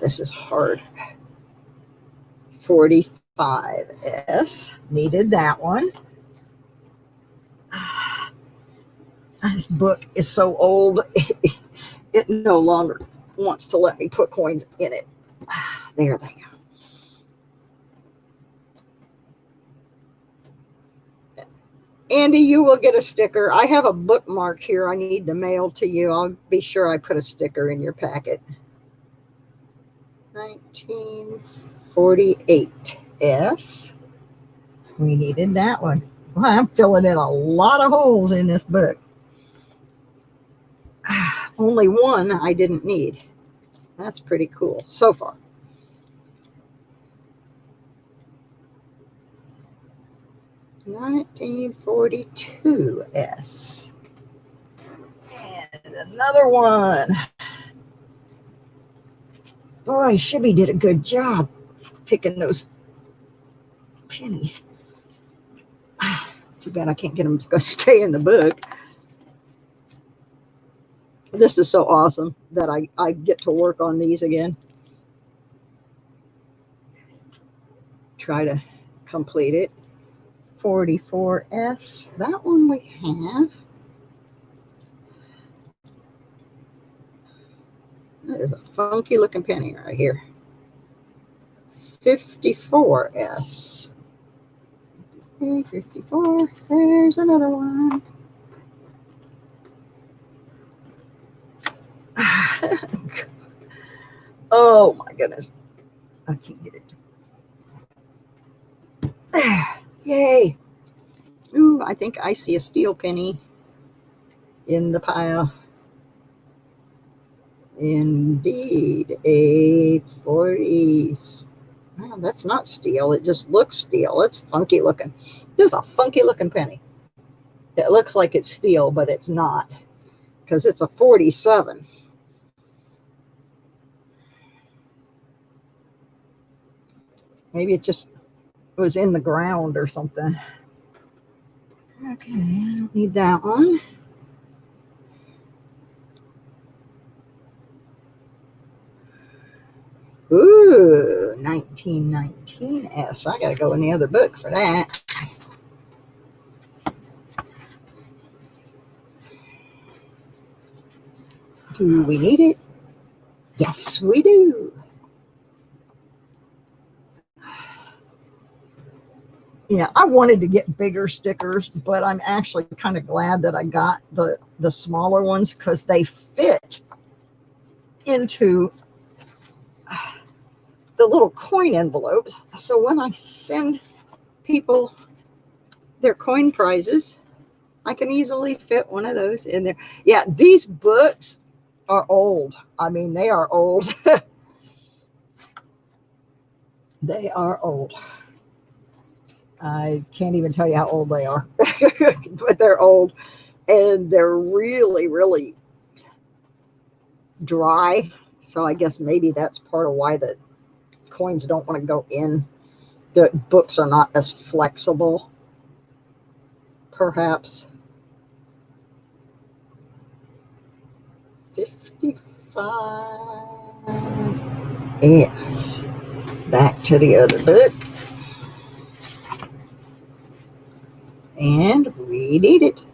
This is hard. 45S. Needed that one. This book is so old, it no longer wants to let me put coins in it. There they go. Andy, you will get a sticker. I have a bookmark here I need to mail to you. I'll be sure I put a sticker in your packet. 1948S. We needed that one. Well, I'm filling in a lot of holes in this book. Only one I didn't need. That's pretty cool so far. $1942S. And another one. Boy, Shibby did a good job picking those pennies. Too bad I can't get them to stay in the book. This is so awesome that I get to work on these again. Try to complete it. 44S. That one we have. That is a funky looking penny right here. 54S. 54. There's another one. Oh my goodness. I can't get it. Yay. Ooh, I think I see a steel penny in the pile. Indeed, a 40s. Well, that's not steel. It just looks steel. It's funky looking. This is a funky looking penny. It looks like it's steel, but it's not because it's a 47. Maybe it just was in the ground or something. Okay, I don't need that one. Ooh, 1919S. I got to go in the other book for that. Do we need it? Yes, we do. Yeah, I wanted to get bigger stickers, but I'm actually kind of glad that I got the smaller ones because they fit into the little coin envelopes. So when I send people their coin prizes, I can easily fit one of those in there. Yeah, these books are old. I mean, they are old. They are old. I can't even tell you how old they are, but they're old and they're really, really dry. So I guess maybe that's part of why the coins don't want to go in. The books are not as flexible, perhaps. 55. Yes. Back to the other book. And we need it.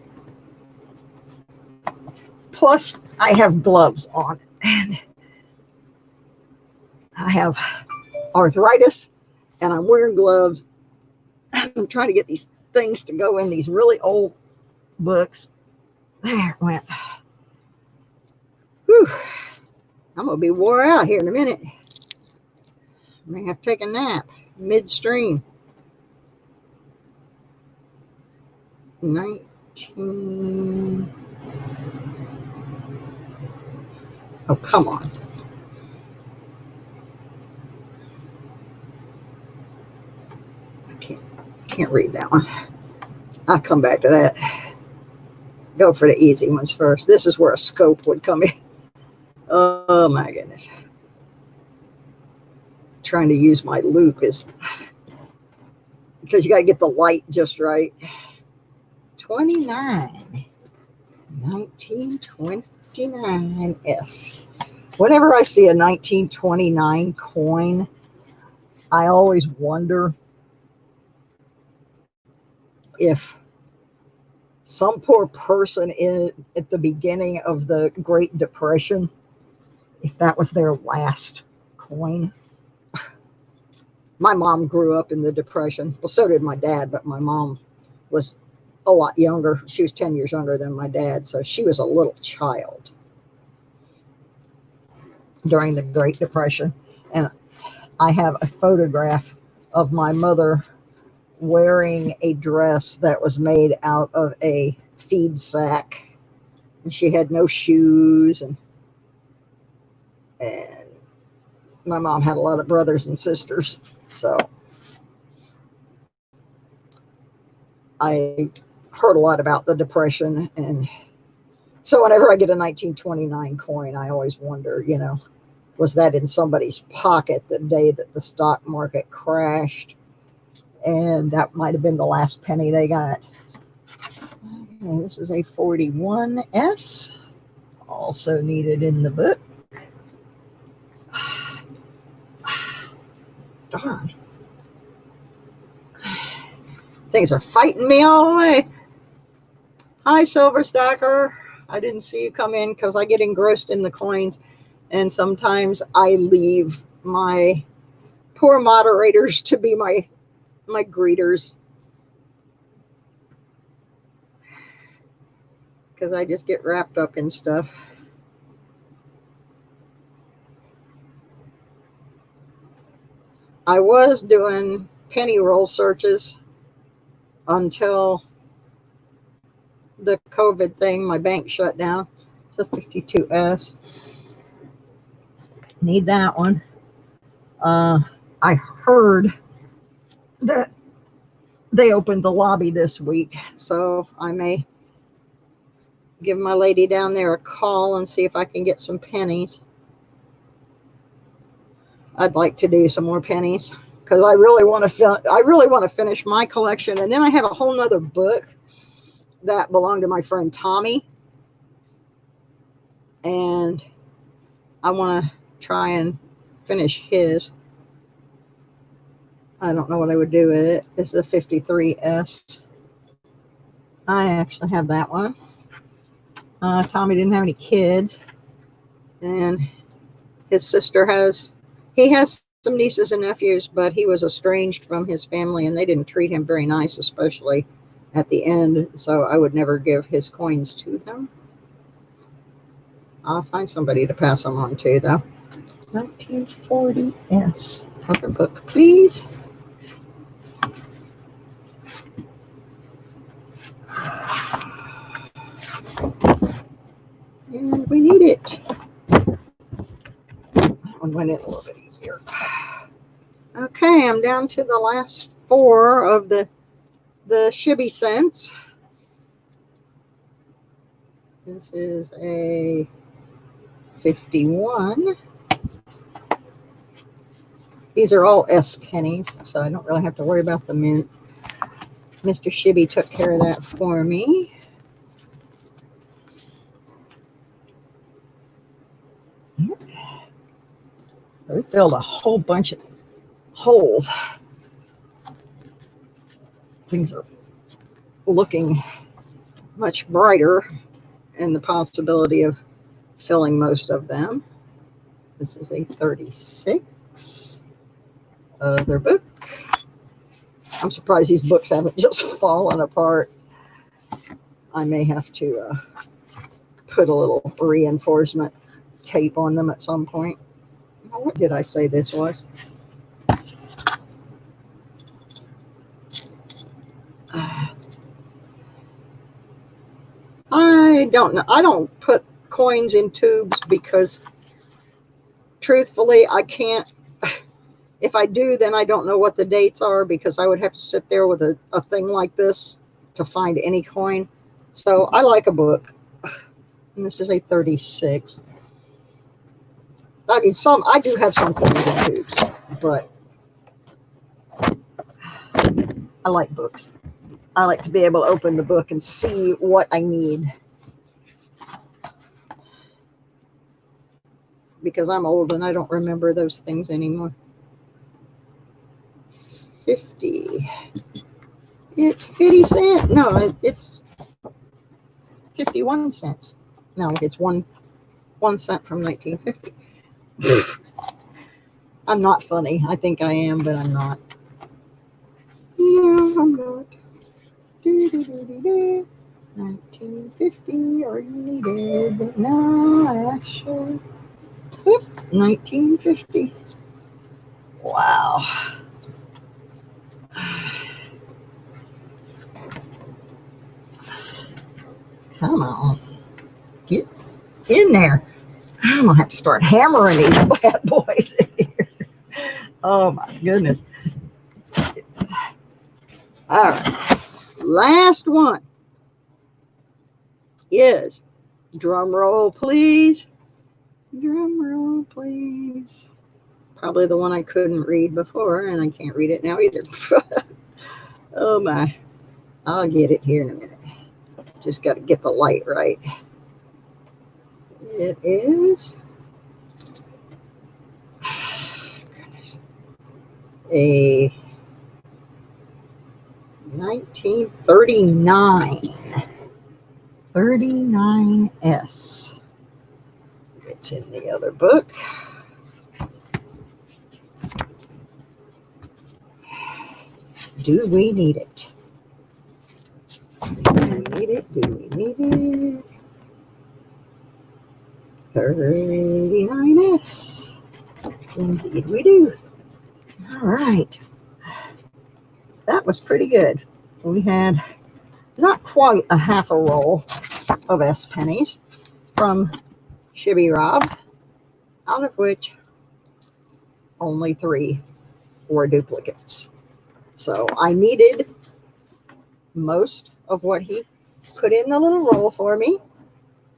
Plus, I have gloves on, and I have arthritis, and I'm wearing gloves. I'm trying to get these things to go in these really old books. There it went. Whew. I'm going to be wore out here in a minute. I may have to take a nap midstream. 19. Oh, come on. I can't read that one. I'll come back to that. Go for the easy ones first. This is where a scope would come in. Oh my goodness. Trying to use my loop is because you got to get the light just right. 29. 1929S. Whenever I see a 1929 coin, I always wonder if some poor person at the beginning of the Great Depression, if that was their last coin. My mom grew up in the Depression. Well, so did my dad, but my mom was a lot younger. She was 10 years younger than my dad, so she was a little child during the Great Depression. And I have a photograph of my mother wearing a dress that was made out of a feed sack. And she had no shoes, and my mom had a lot of brothers and sisters. So I heard a lot about the Depression. And so whenever I get a 1929 coin, I always wonder, was that in somebody's pocket the day that the stock market crashed? And that might have been the last penny they got. Okay, this is a 41S, also needed in the book. Darn. Things are fighting me all the way. Hi, Silver Stacker. I didn't see you come in because I get engrossed in the coins, and sometimes I leave my poor moderators to be my greeters, because I just get wrapped up in stuff. I was doing penny roll searches until the COVID thing. My bank shut down. It's a 52S. Need that one. I heard that they opened the lobby this week, so I may give my lady down there a call and see if I can get some pennies. I'd like to do some more pennies because I really want to finish my collection. And then I have a whole nother book that belonged to my friend Tommy, and I want to try and finish his. I don't know what I would do with it. It's a 53S. I actually have that one. Tommy didn't have any kids, and his sister has some nieces and nephews, but he was estranged from his family, and they didn't treat him very nice, especially at the end. So I would never give his coins to them. I'll find somebody to pass them on to, though. 1940S. Other book, please. And we need it. That one went in a little bit easier. Okay, I'm down to the last 4 of the shibby cents. This is a 51. These are all S pennies, so I don't really have to worry about the mint. Mr. Shibby took care of that for me. We filled a whole bunch of holes. Things are looking much brighter, and the possibility of filling most of them. This is a 36. Other book. I'm surprised these books haven't just fallen apart. I may have to put a little reinforcement tape on them at some point. What did I say this was? I don't know. I don't put coins in tubes because truthfully, I can't. If I do, then I don't know what the dates are because I would have to sit there with a thing like this to find any coin. So I like a book. And this is a 36. I mean, I do have some coins in tubes, but I like books. I like to be able to open the book and see what I need. Because I'm old and I don't remember those things anymore. 50. It's 50 cents. No, it's 51 cents. No, it's 1 cent from 1950. I'm not funny. I think I am, but I'm not. No, I'm not. 1950, are you needed? No, actually. Yep, 1950. Wow. Come on. Get in there. I'm going to have to start hammering these bad boys in here. Oh, my goodness. All right. Last one is, drum roll, please. Drum roll, please. Probably the one I couldn't read before, and I can't read it now either. Oh, my. I'll get it here in a minute. Just got to get the light right. It is a 1939. 39S. It's in the other book. Do we need it? Do we need it? Do we need it? 39S. Indeed we do. All right. That was pretty good. We had not quite a half a roll of S pennies from Shibby Rob, out of which only 3 were duplicates. So I needed most of what he put in the little roll for me.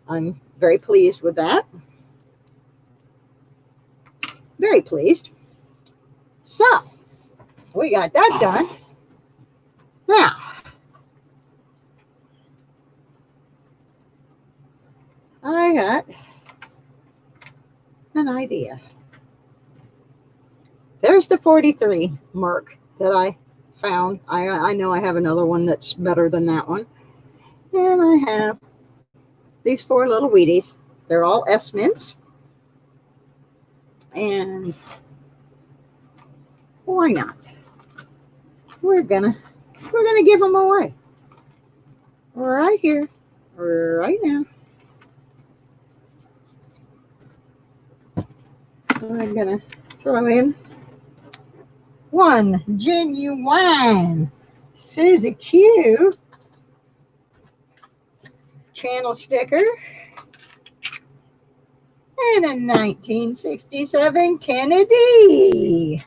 I'm very pleased with that. Very pleased. So we got that done. Now, I got an idea. There's the 43 mark that I found. I know I have another one that's better than that one. And I have these 4 little Wheaties. They're all S mints. And why not? We're gonna give them away. Right here. Right now. I'm gonna throw in 1 genuine Susie Q channel sticker and a 1967 Kennedy.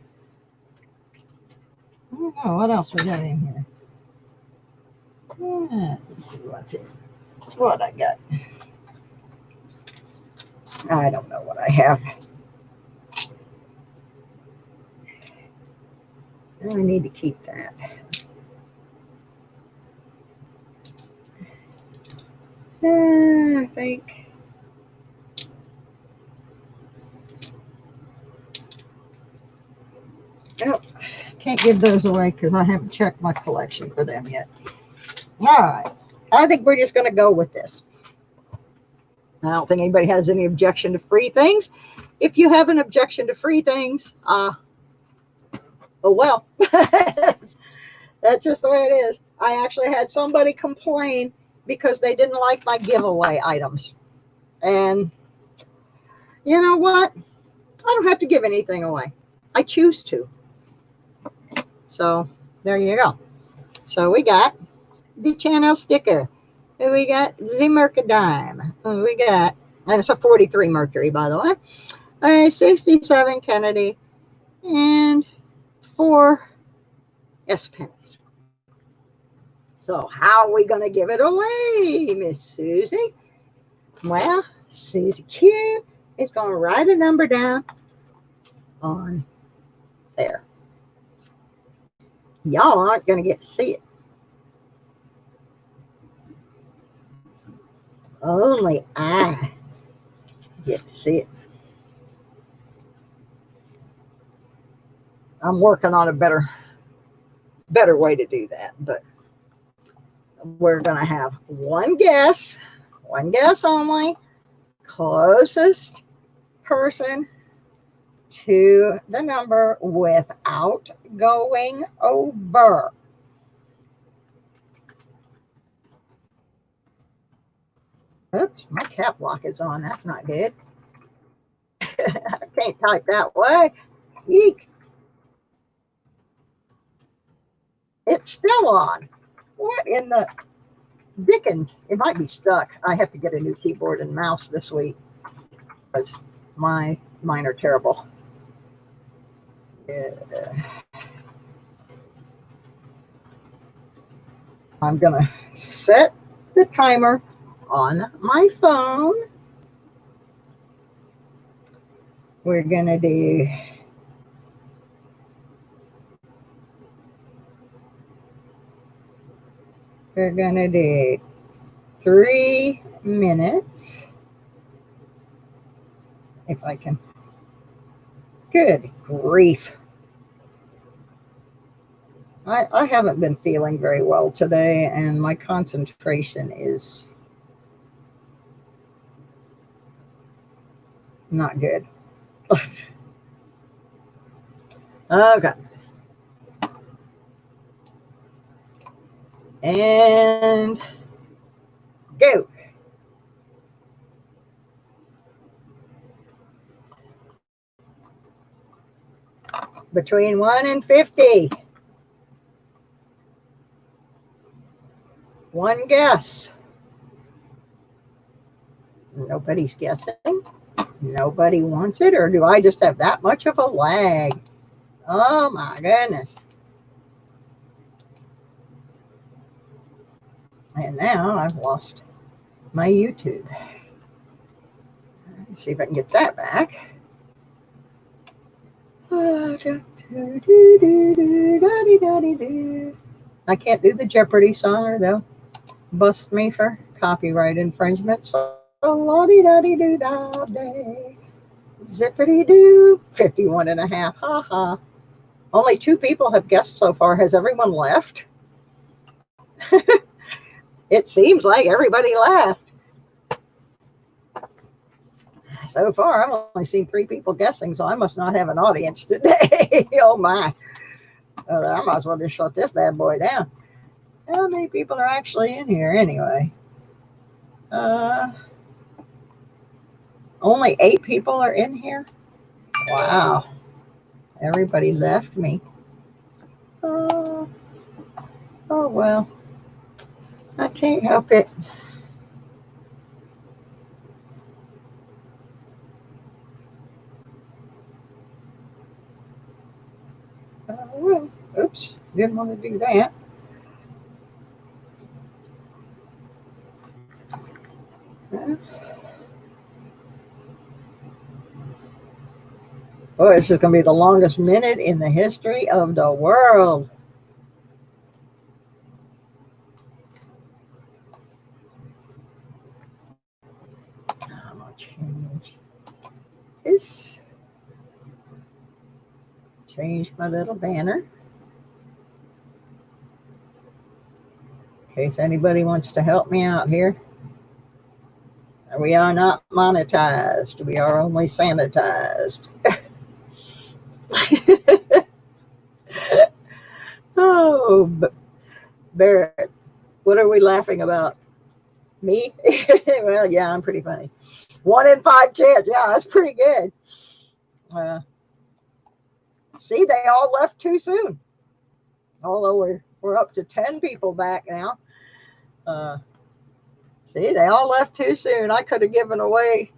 I don't know what else we got in here. Let's see what's in. What I got. I don't know what I have. I need to keep that. I think. Oh, can't give those away because I haven't checked my collection for them yet. All right. I think we're just going to go with this. I don't think anybody has any objection to free things. If you have an objection to free things, oh well. That's just the way it is. I actually had somebody complain because they didn't like my giveaway items. And you know what? I don't have to give anything away. I choose to. So there you go. So we got the channel sticker. We got the Mercadime. We got, and it's a 43 Mercury, by the way. A 67 Kennedy and 4 S pennies. So how are we going to give it away, Miss Susie? Well, Susie Q is going to write a number down on there. Y'all aren't going to get to see it. Only I get to see it. I'm working on a better way to do that, but we're going to have one guess only, closest person to the number without going over. Oops, my cap lock is on. That's not good. I can't type that way. Eek. It's still on. What in the dickens? It might be stuck. I have to get a new keyboard and mouse this week because mine are terrible. I'm going to set the timer on my phone. We're going to do We're going to do 3 minutes. If I can. Good grief. I haven't been feeling very well today, and my concentration is not good. Okay. And go. Between 1 and 50. One guess. Nobody's guessing. Nobody wants it, or do I just have that much of a lag? Oh my goodness. And now I've lost my YouTube. Let's see if I can get that back. I can't do the Jeopardy song, or they'll bust me for copyright infringement. So la-di-da-di-do-da-day. Zippity-doo. 51 and a half. Ha ha. Only 2 people have guessed so far. Has everyone left? It seems like everybody left. So far, I've only seen 3 people guessing, so I must not have an audience today. Oh my. I might as well just shut this bad boy down. How many people are actually in here anyway? Only 8 people are in here? Wow. Everybody left me. Oh well. I can't help it. Oops, didn't want to do that. Boy, this is going to be the longest minute in the history of the world. I'm going to change this. Change my little banner. In case anybody wants to help me out here. We are not monetized. We are only sanitized. Oh, Barrett, what are we laughing about? Me? Well, yeah, I'm pretty funny. 1 in 5 chance. Yeah, that's pretty good. See, they all left too soon. Although we're up to 10 people back now. See, they all left too soon. I could have given away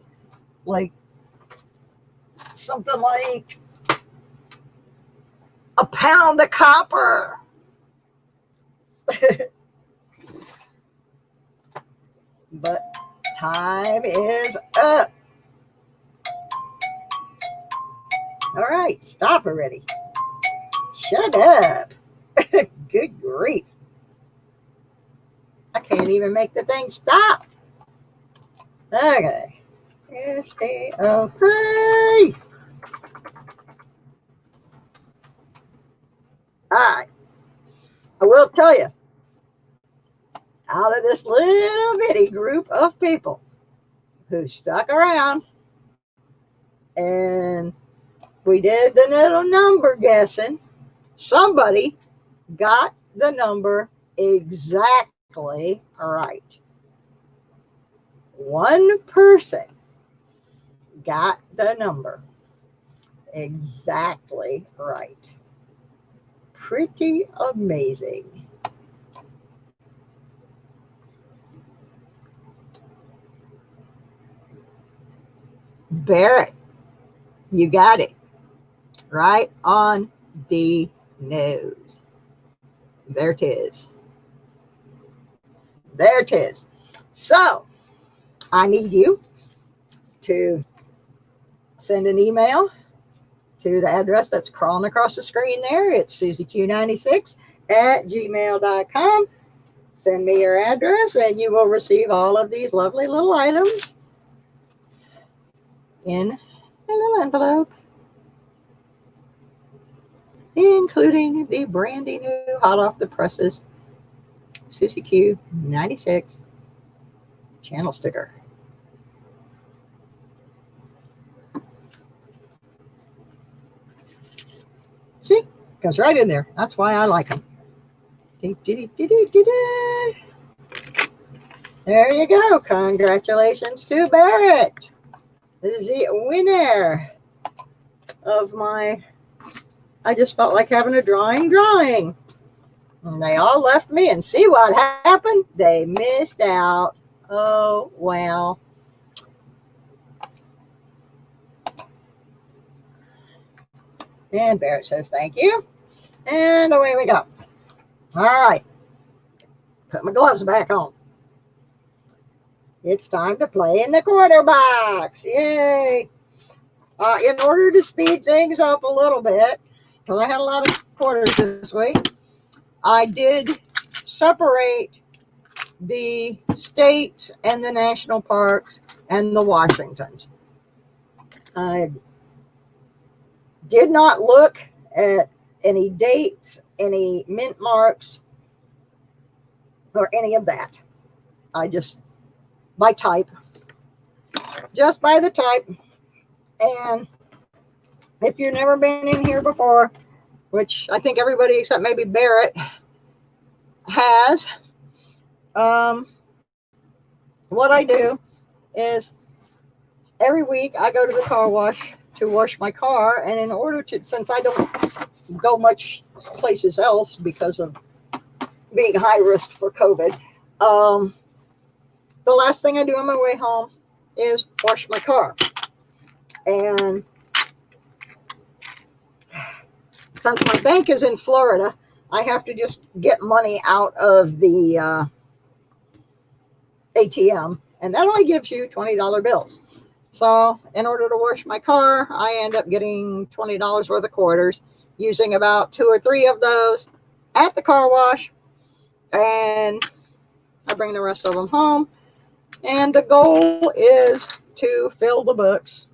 like something like a pound of copper. But time is up. All right, stop already. Shut up. Good grief. I can't even make the thing stop. Okay. S-A-O-P. All right. I will tell you, out of this little bitty group of people who stuck around and we did the little number guessing, somebody got the number exactly right. One person got the number exactly right. Pretty amazing. Barrett, you got it right on the nose. There it is. There it is. So I need you to send an email to the address that's crawling across the screen there. It's SusieQ96@gmail.com. Send me your address and you will receive all of these lovely little items in a little envelope, including the brandy new hot off the presses Susie Q96 channel sticker. See, goes right in there. That's why I like them. There you go. Congratulations to Barrett. This is the winner of my, I just felt like having a drawing. And they all left me, and see what happened? They missed out. Oh, well. And Barrett says thank you. And away we go. All right. Put my gloves back on. It's time to play in the quarter box. Yay. In order to speed things up a little bit, because I had a lot of quarters this week, I did separate the states and the national parks and the Washingtons. I did not look at any dates, any mint marks, or any of that. I just, by type, just by the type. And if you've never been in here before, which I think everybody except maybe Barrett has, what I do is every week I go to the car wash to wash my car, and in order to, since I don't go much places else because of being high risk for COVID, the last thing I do on my way home is wash my car. And since my bank is in Florida, I have to just get money out of the ATM, and that only gives you $20 bills. So in order to wash my car, I end up getting $20 worth of quarters, using about 2 or 3 of those at the car wash, and I bring the rest of them home. And the goal is to fill the books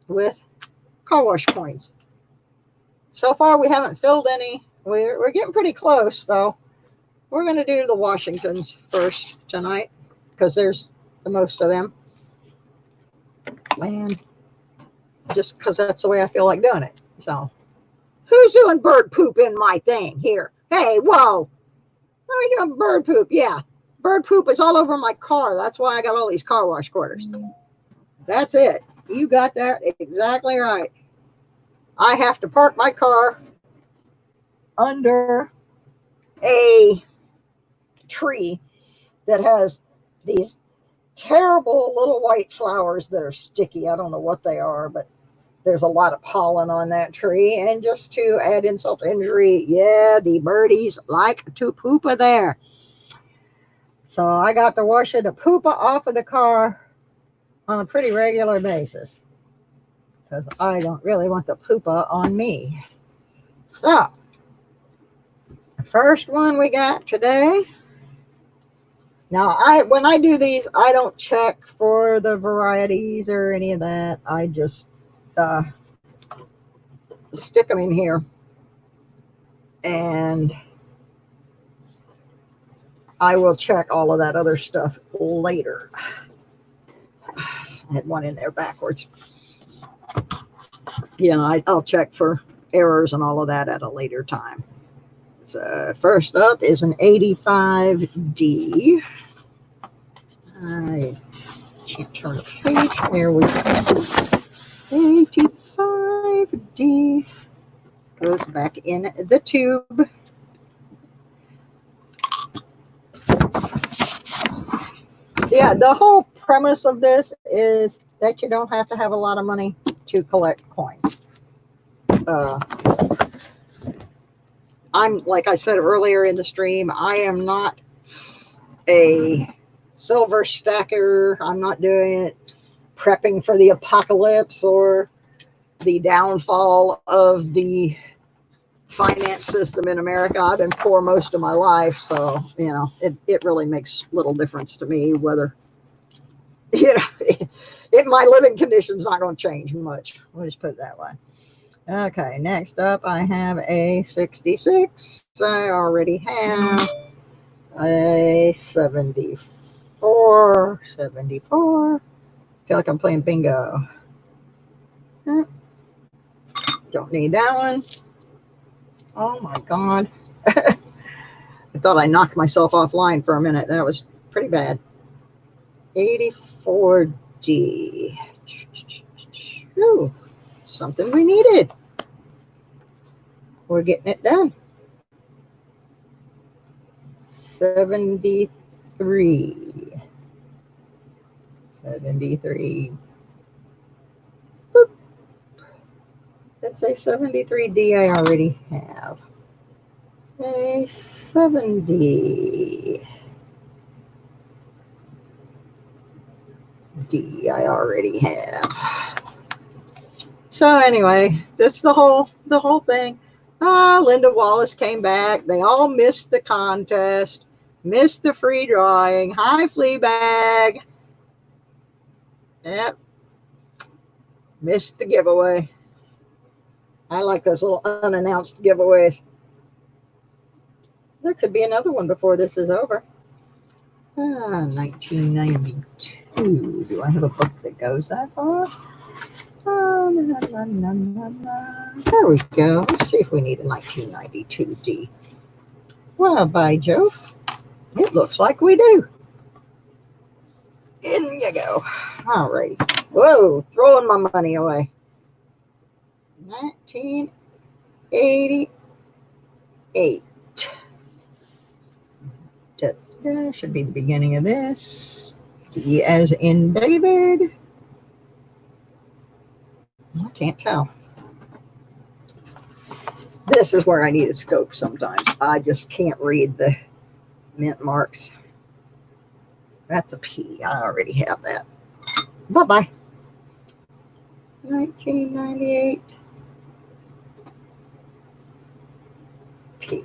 with car wash coins. So far, we haven't filled any. We're getting pretty close, though. We're going to do the Washingtons first tonight because there's the most of them. And just because that's the way I feel like doing it. So, who's doing bird poop in my thing here? Hey, whoa. Are we doing bird poop? Yeah. Bird poop is all over my car. That's why I got all these car wash quarters. That's it. You got that exactly right. I have to park my car under a tree that has these terrible little white flowers that are sticky. I don't know what they are, but there's a lot of pollen on that tree. And just to add insult to injury, yeah, the birdies like to poopa there. So I got to wash the poopa off of the car on a pretty regular basis because I don't really want the poopa on me. So, the first one we got today. Now, when I do these, I don't check for the varieties or any of that. I just stick them in here. And I will check all of that other stuff later. I had one in there backwards. I'll check for errors and all of that at a later time. So first up is an 85D. I can't turn the page. There we go. 85D goes back in the tube. So yeah, the whole premise of this is that you don't have to have a lot of money to collect coins. I'm, like I said earlier in the stream, I am not a silver stacker. I'm not doing it prepping for the apocalypse or the downfall of the finance system in America. I've been poor most of my life, so it really makes little difference to me whether my living conditions not going to change much. We'll just put it that way. Okay, next up I have a 66. I already have a 74. I feel like I'm playing bingo. Don't need that one. Oh my God. I thought I knocked myself offline for a minute. That was pretty bad. 84D. Ooh, something we needed. We're getting it done. 73. 73. Boop. That's a 73D I already have. A 70. D I already have. So anyway, that's the whole thing. Linda Wallace came back. They all missed the contest, missed the free drawing. Hi, Fleabag. Yep. Missed the giveaway. I like those little unannounced giveaways. There could be another one before this is over. 1992. Do I have a book that goes that far? There we go. Let's see if we need a 1992D. Well, by Jove, it looks like we do. In you go. All righty. Whoa, throwing my money away. 1988. That should be the beginning of this. D as in David. I can't tell. This is where I need a scope sometimes. I just can't read the mint marks. That's a P. I already have that. Bye-bye. 1998 P.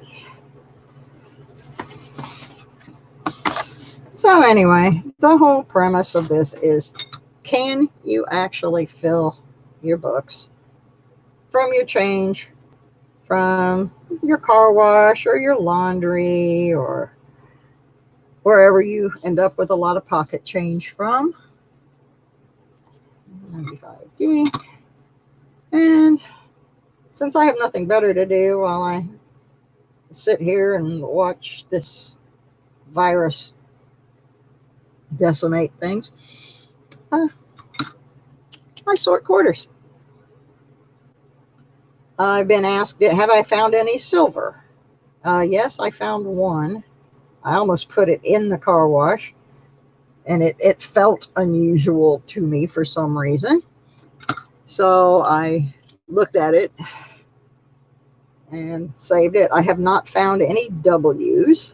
So anyway, the whole premise of this is, can you actually fill your books from your change, from your car wash or your laundry or wherever you end up with a lot of pocket change from? 95D. And since I have nothing better to do while I sit here and watch this virus decimate things, I sort quarters. I've been asked, have I found any silver? Yes, I found one. I almost put it in the car wash, and it felt unusual to me for some reason. So I looked at it and saved it. I have not found any W's.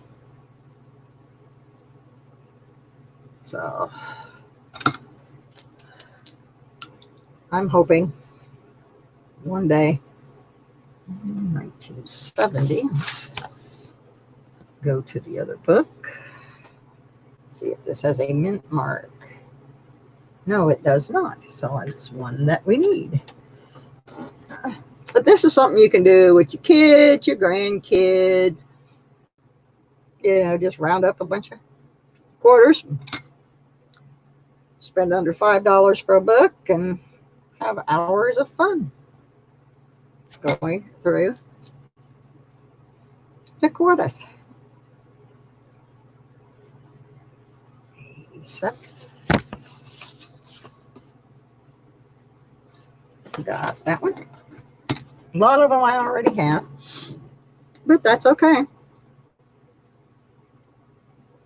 So I'm hoping one day, 1970, let's go to the other book, see if this has a mint mark. No, it does not. So it's one that we need. But this is something you can do with your kids, your grandkids. You know, just round up a bunch of quarters, spend under $5 for a book, and have hours of fun going through the quarters. 87. Got that one. A lot of them I already have, but that's okay.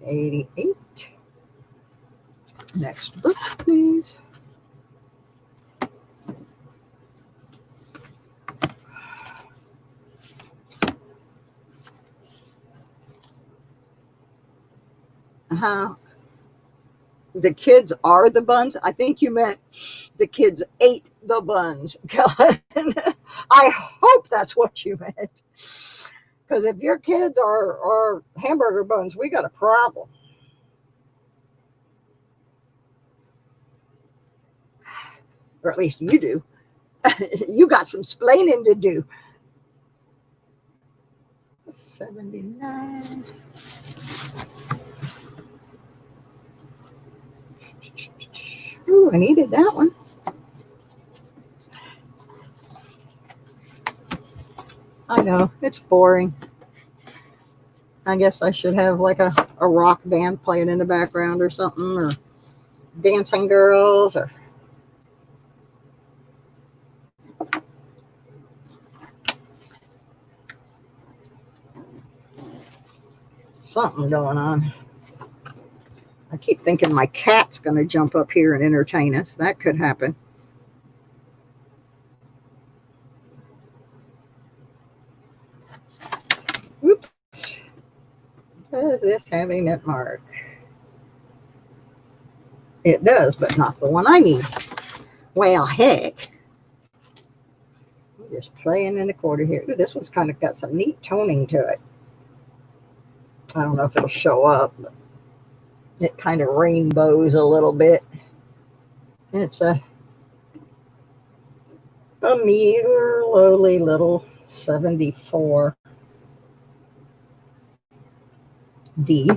88. Next book, please. The kids are the buns. I think you meant the kids ate the buns. I hope that's what you meant. Because if your kids are hamburger buns, we got a problem. Or at least you do. You got some splaining to do. 79. Ooh, I needed that one. I know, it's boring. I guess I should have like a rock band playing in the background or something, or dancing girls, or something going on. I keep thinking my cat's going to jump up here and entertain us. That could happen. Oops. Does this have a mint mark? It does, but not the one I need. Well, heck. I'm just playing in the quarter here. Ooh, this one's kind of got some neat toning to it. I don't know if it'll show up, but it kind of rainbows a little bit. It's a meager, lowly little 74 D,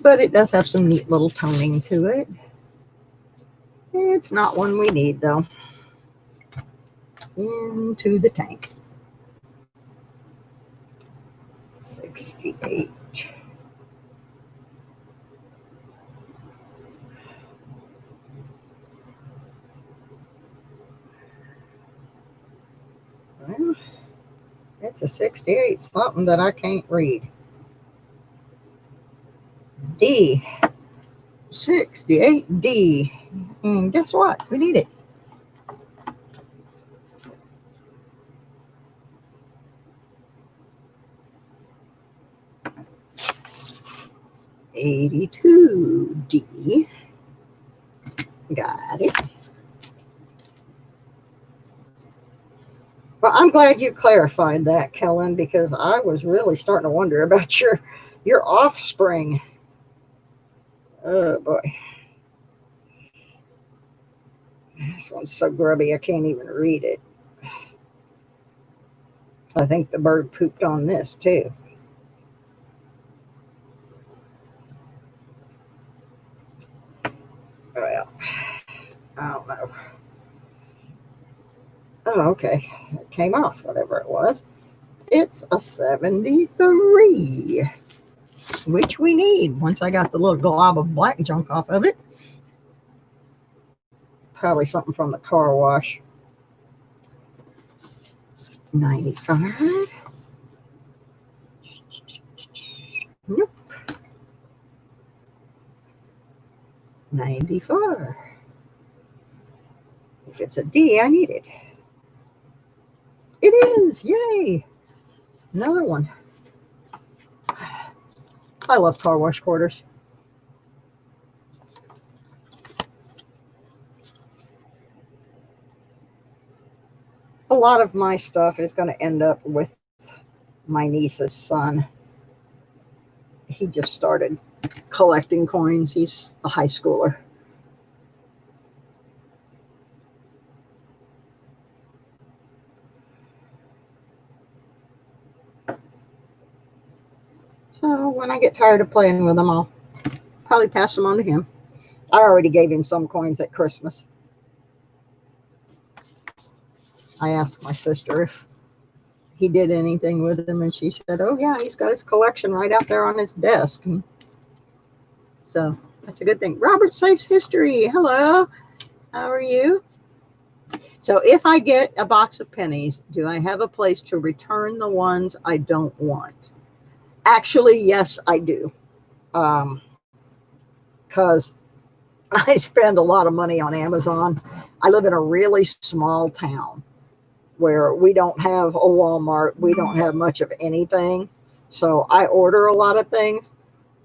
but it does have some neat little toning to it. It's not one we need, though. Into the tank. 68. Well, it's a 68, something that I can't read. D. 68D. And guess what? We need it. $82D. Got it. Well, I'm glad you clarified that, Kellen, because I was really starting to wonder about your offspring. Oh boy. This one's so grubby I can't even read it. I think the bird pooped on this too. Well, I don't know. Oh, okay. It came off, whatever it was. It's a 73, which we need. Once I got the little glob of black junk off of it. Probably something from the car wash. 95. Nope. 94. If it's a D, I need it. It is. Yay. Another one. I love car wash quarters. A lot of my stuff is going to end up with my niece's son. He just started collecting coins. He's a high schooler. So when I get tired of playing with them, I'll probably pass them on to him. I already gave him some coins at Christmas. I asked my sister if he did anything with them, and she said, oh yeah, he's got his collection right out there on his desk. And so that's a good thing. Robert Saves History. Hello. How are you? So if I get a box of pennies, do I have a place to return the ones I don't want? Actually, yes, I do. Because I spend a lot of money on Amazon. I live in a really small town where we don't have a Walmart. We don't have much of anything. So I order a lot of things.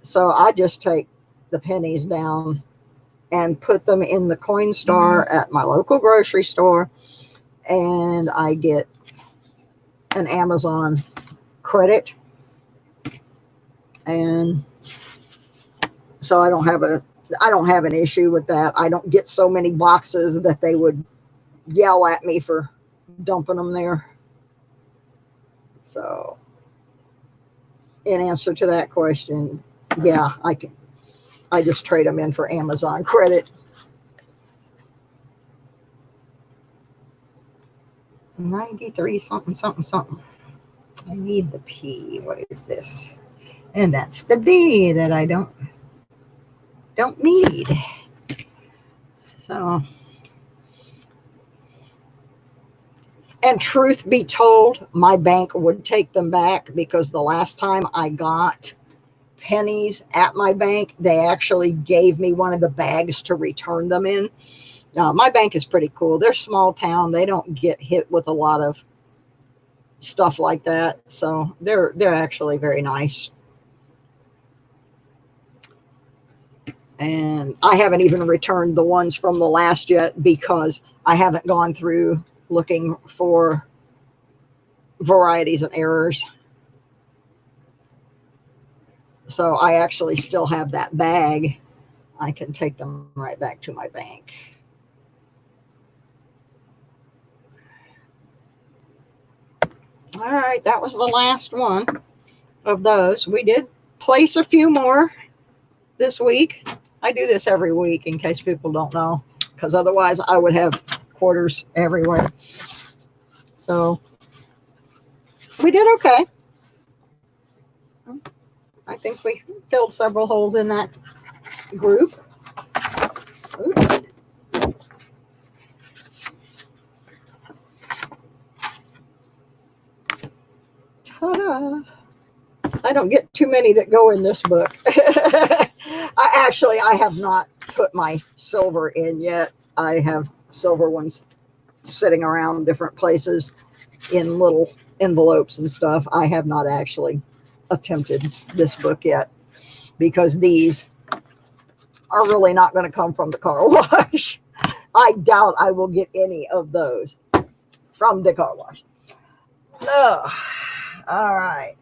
So I just take the pennies down and put them in the coin star at my local grocery store. And I get an Amazon credit. And so I don't have an issue with that. I don't get so many boxes that they would yell at me for dumping them there. So in answer to that question, yeah, I just trade them in for Amazon credit. 93 something something something. I need the P. What is this? And that's the D that I don't need. So, and truth be told, my bank would take them back, because the last time I got pennies at my bank, they actually gave me one of the bags to return them in. My bank is pretty cool. They're small town. They don't get hit with a lot of stuff like that. So they're actually very nice. And I haven't even returned the ones from the last yet, because I haven't gone through looking for varieties and errors. So I actually still have that bag. I can take them right back to my bank. All right, that was the last one of those. We did place a few more this week. I do this every week in case people don't know, because otherwise I would have quarters everywhere. So we did okay. I think we filled several holes in that group. Oops. Ta-da. I don't get too many that go in this book. I have not put my silver in yet. I have silver ones sitting around different places in little envelopes and stuff. I have not actually attempted this book yet, because these are really not going to come from the car wash. I doubt I will get any of those from the car wash. Ugh. All right.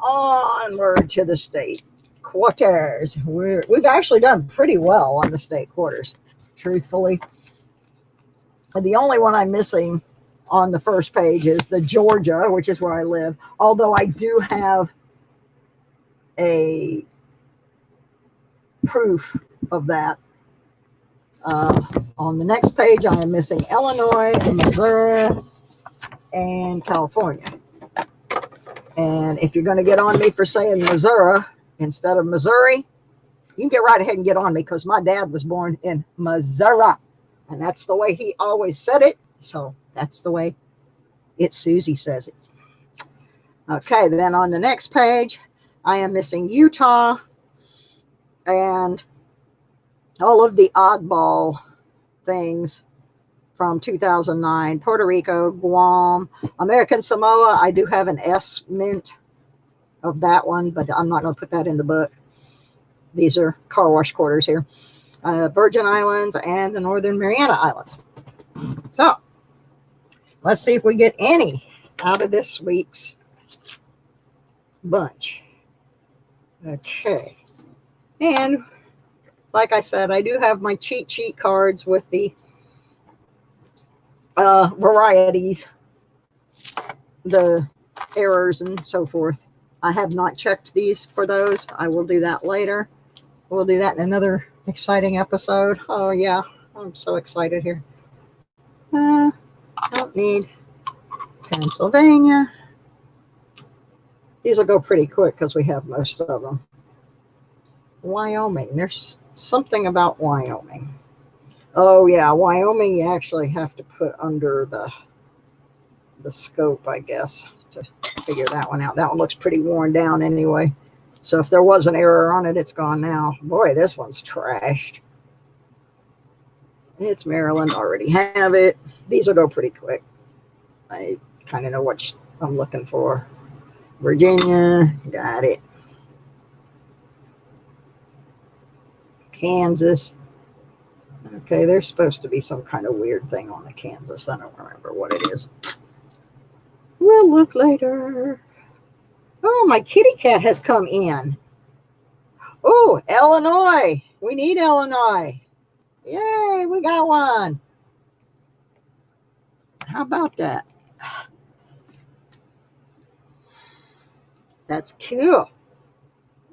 Onward to the state quarters. We've actually done pretty well on the state quarters, truthfully. The only one I'm missing on the first page is the Georgia, which is where I live. Although I do have a proof of that. On the next page, I am missing Illinois, Missouri, and California. And if you're going to get on me for saying Missouri instead of Missouri, you can get right ahead and get on me, because my dad was born in Missouri. And that's the way he always said it. So that's the way Susie says it. Okay, then on the next page, I am missing Utah and all of the oddball things from 2009. Puerto Rico, Guam, American Samoa. I do have an S mint of that one, but I'm not going to put that in the book. These are car wash quarters here. Virgin Islands and the Northern Mariana Islands. So let's see if we get any out of this week's bunch. Okay. And like I said, I do have my cheat sheet cards with the varieties, the errors, and so forth. I have not checked these for those. I will do that later. We'll do that in another exciting episode. Oh, yeah. I'm so excited here. Don't need Pennsylvania. These will go pretty quick because we have most of them. Wyoming. There's something about Wyoming. Oh, yeah. Wyoming, you actually have to put under the scope, I guess, to figure that one out. That one looks pretty worn down anyway. So if there was an error on it, it's gone now. Boy, this one's trashed. It's Maryland. Already have it. These will go pretty quick. I kind of know what I'm looking for. Virginia. Got it. Kansas. Okay, there's supposed to be some kind of weird thing on the Kansas. I don't remember what it is. We'll look later. Oh, my kitty cat has come in. Oh, Illinois. We need Illinois. Yay, we got one. How about that? That's cool.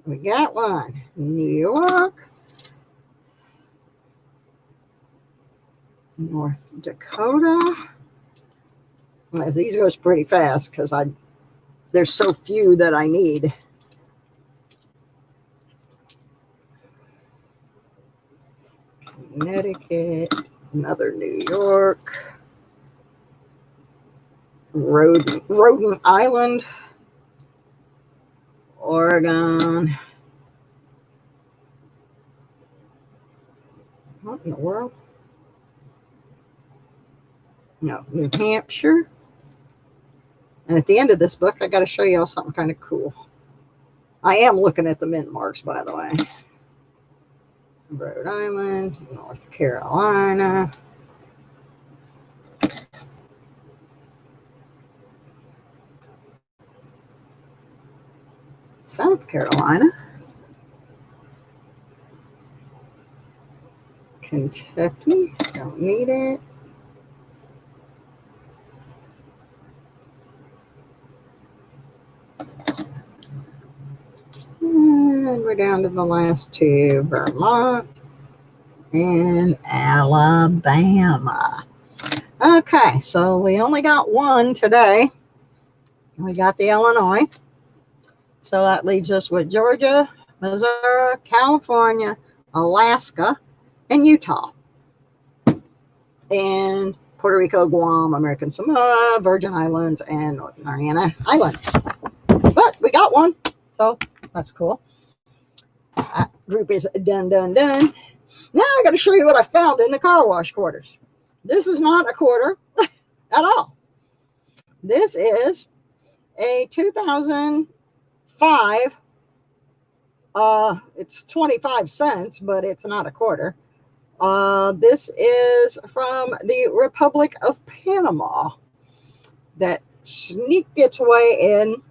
We got one. New York. North Dakota. Well, these goes pretty fast because there's so few that I need. Connecticut, another New York, Rhode Island, Oregon. What in the world? No, New Hampshire. And at the end of this book, I got to show y'all something kind of cool. I am looking at the mint marks, by the way. Rhode Island, North Carolina. South Carolina. Kentucky, don't need it. And we're down to the last two, Vermont and Alabama. Okay, so we only got one today. We got the Illinois. So that leaves us with Georgia, Missouri, California, Alaska, and Utah. And Puerto Rico, Guam, American Samoa, Virgin Islands, and North Mariana Islands. But we got one, so that's cool. That group is done. Now I got to show you what I found in the car wash quarters. This is not a quarter at all. This is a 2005 It's 25 cents, but it's not a quarter. This is from the Republic of Panama that sneaked its way in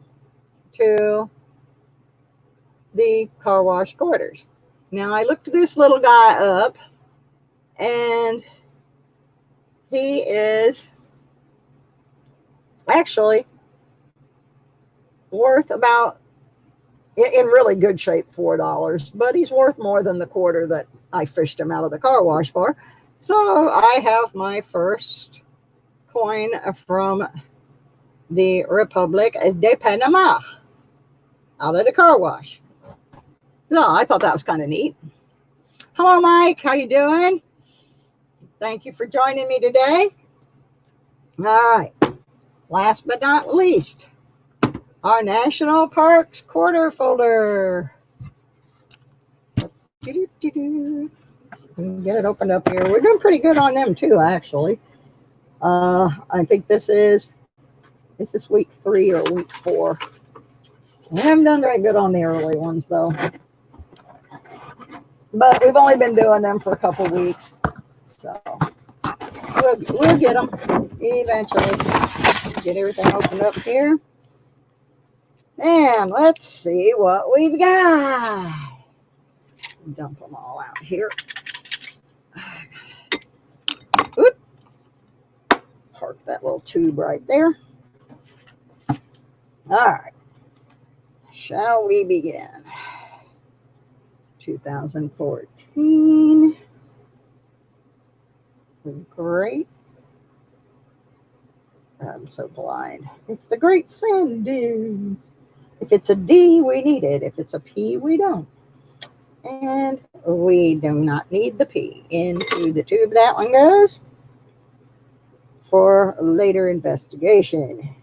to the car wash quarters. Now, I looked this little guy up, and he is actually worth about, in really good shape, $4, but he's worth more than the quarter that I fished him out of the car wash for. So I have my first coin from the Republic de Panama out of the car wash. So I thought that was kind of neat. Hello, Mike. How you doing? Thank you for joining me today. All right. Last but not least, our National Parks quarter folder. Let's get it opened up here. We're doing pretty good on them too, actually. I think this is week 3 or week 4. We haven't done very good on the early ones though. But we've only been doing them for a couple weeks. So we'll get them eventually. Get everything opened up here. And let's see what we've got. Dump them all out here. Oop. Park that little tube right there. All right. Shall we begin? 2014. Great. I'm so blind. It's the Great Sand Dunes. If it's a D, we need it. If it's a P, we don't. And we do not need the P. Into the tube that one goes for later investigation.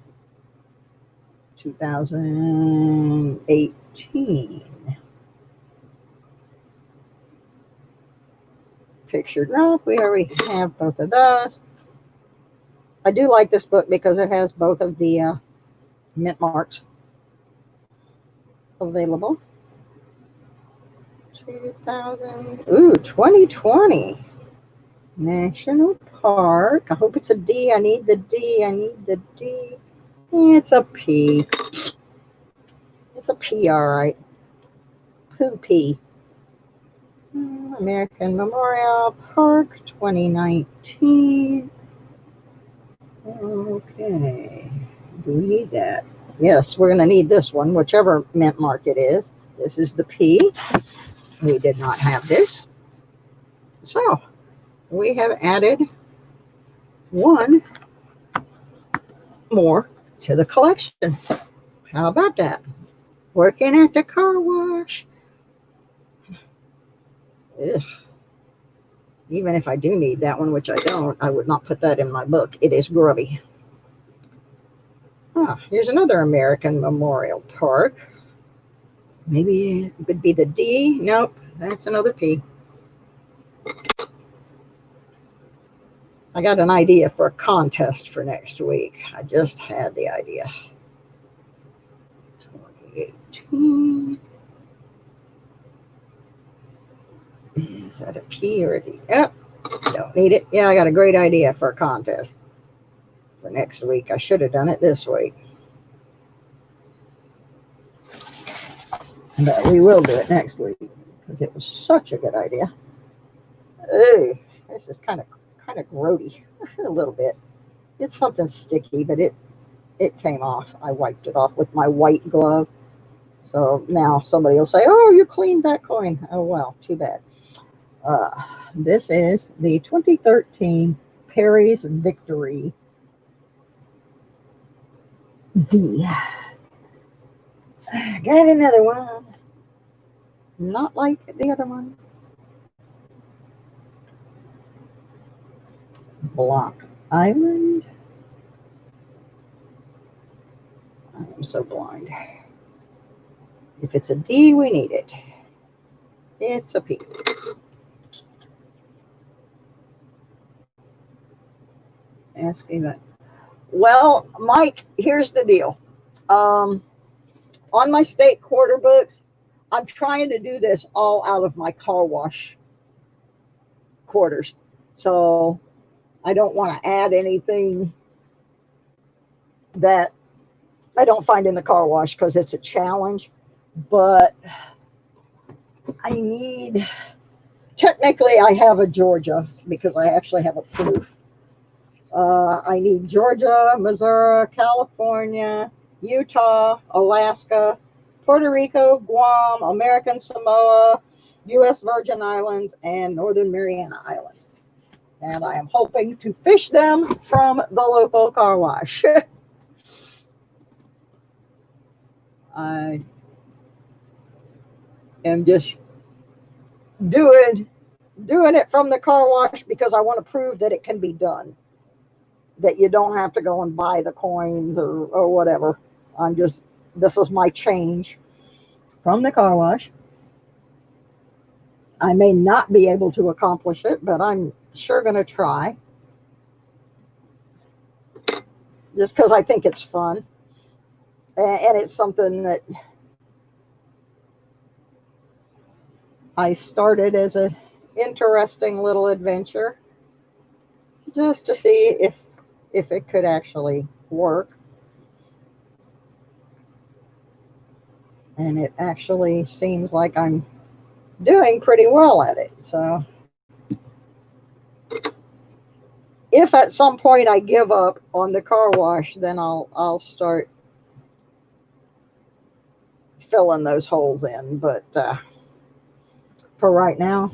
2018. Pictured rock. We already have both of those. I do like this book because it has both of the mint marks available. 2020 National Park. I hope it's a D. I need the D. It's a P. It's a P, all right. P. American Memorial Park 2019. Okay. Do we need that? Yes, we're going to need this one, whichever mint mark it is. This is the P. We did not have this. So we have added one more to the collection. How about that? Working at the car wash. Ugh. Even if I do need that one, which I don't, I would not put that in my book. It is grubby. Here's another American Memorial Park. Maybe it would be the D. Nope, that's another P. I got an idea for a contest for next week. I just had the idea. 2018. Is that a P or a D? Yep. Don't need it. Yeah, I got a great idea for a contest for next week. I should have done it this week. But we will do it next week because it was such a good idea. Ooh, this is kind of grody a little bit. It's something sticky, but it came off. I wiped it off with my white glove. So now somebody will say, oh, you cleaned that coin. Oh, well, too bad. This is the 2013 Perry's Victory D. Got another one. Not like the other one. Block Island. I'm so blind. If it's a D, we need it. It's a P. Asking that. Well, Mike, here's the deal. On my state quarter books, I'm trying to do this all out of my car wash quarters. So I don't want to add anything that I don't find in the car wash because it's a challenge. But I need, technically, I have a Georgia because I actually have a proof. I need Georgia, Missouri, California, Utah, Alaska, Puerto Rico, Guam, American Samoa, U.S. Virgin Islands, and Northern Mariana Islands. And I am hoping to fish them from the local car wash. I am just doing it from the car wash because I want to prove that it can be done. That you don't have to go and buy the coins or whatever. This is my change from the car wash. I may not be able to accomplish it, but I'm sure going to try. Just because I think it's fun. And it's something that I started as an interesting little adventure. Just to see if it could actually work. And it actually seems like I'm doing pretty well at it. So if at some point I give up on the car wash, then I'll start filling those holes in. But for right now,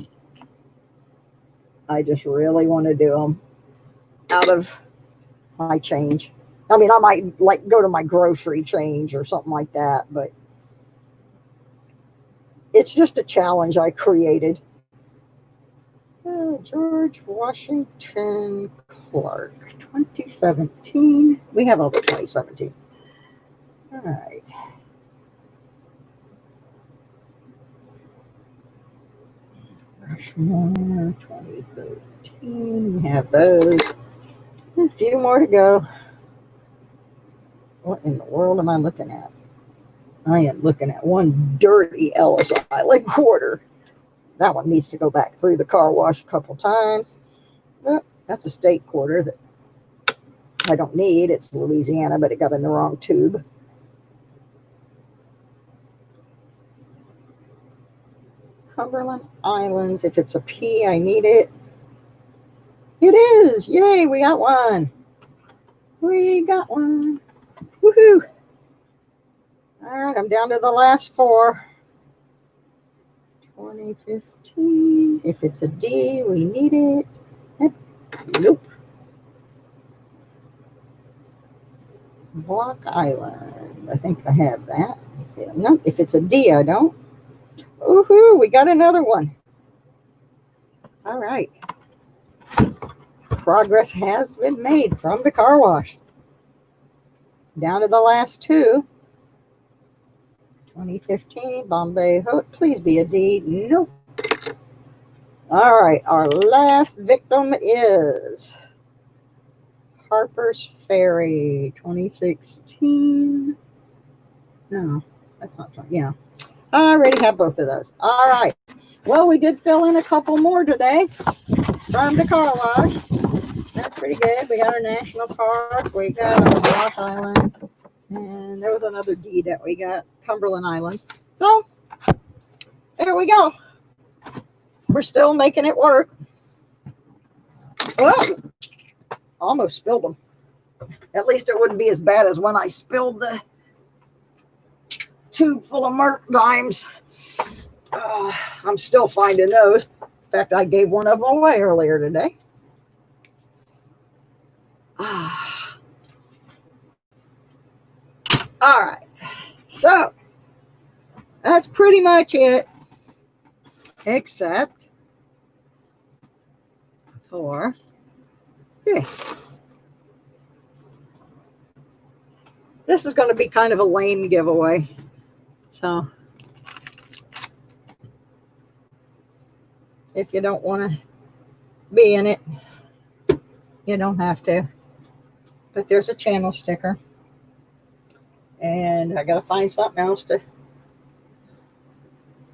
I just really want to do them out of my change. I mean, I might like go to my grocery change or something like that, but it's just a challenge I created. George Washington Clark, 2017. We have all the 2017s. All right. Rushmore, 2013. We have those. A few more to go. What in the world am I looking at? I am looking at one dirty Ellis Island quarter. That one needs to go back through the car wash a couple times. Oh, that's a state quarter that I don't need. It's Louisiana, but it got in the wrong tube. Cumberland Islands. If it's a P, I need it. It is. Yay, we got one. We got one. Woohoo. All right, I'm down to the last four. 2015. If it's a D, we need it. Nope. Block Island. I think I have that. Yeah, no, if it's a D, I don't. Woohoo, we got another one. All right. Progress has been made from the car wash. Down to the last two. 2015, Bombay Hook. Please be a D. Nope. All right, our last victim is Harper's Ferry, 2016. No, that's not right. Yeah, I already have both of those. All right. Well, we did fill in a couple more today from the car wash. That's pretty good. We got our national park. We got our Block Island. And there was another D that we got, Cumberland Islands. So, there we go. We're still making it work. Oh, almost spilled them. At least it wouldn't be as bad as when I spilled the tube full of Merc dimes. I'm still finding those. In fact, I gave one of them away earlier today. All right. So, that's pretty much it. Except for this. This is going to be kind of a lame giveaway. So, if you don't want to be in it, you don't have to. But there's a channel sticker. And I got to find something else to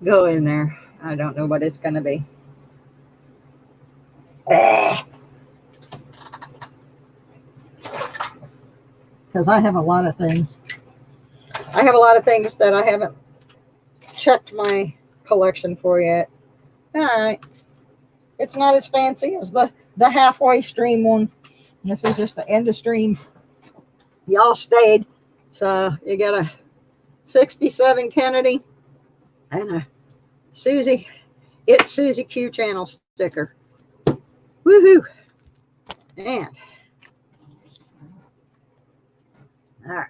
go in there. I don't know what it's going to be. Because I have a lot of things. I have a lot of things that I haven't checked my collection for yet. All right. It's not as fancy as the halfway stream one. This is just the end of stream. Y'all stayed. So you got a 67 Kennedy and a Susie. It's Susie Q channel sticker. Woohoo. And all right.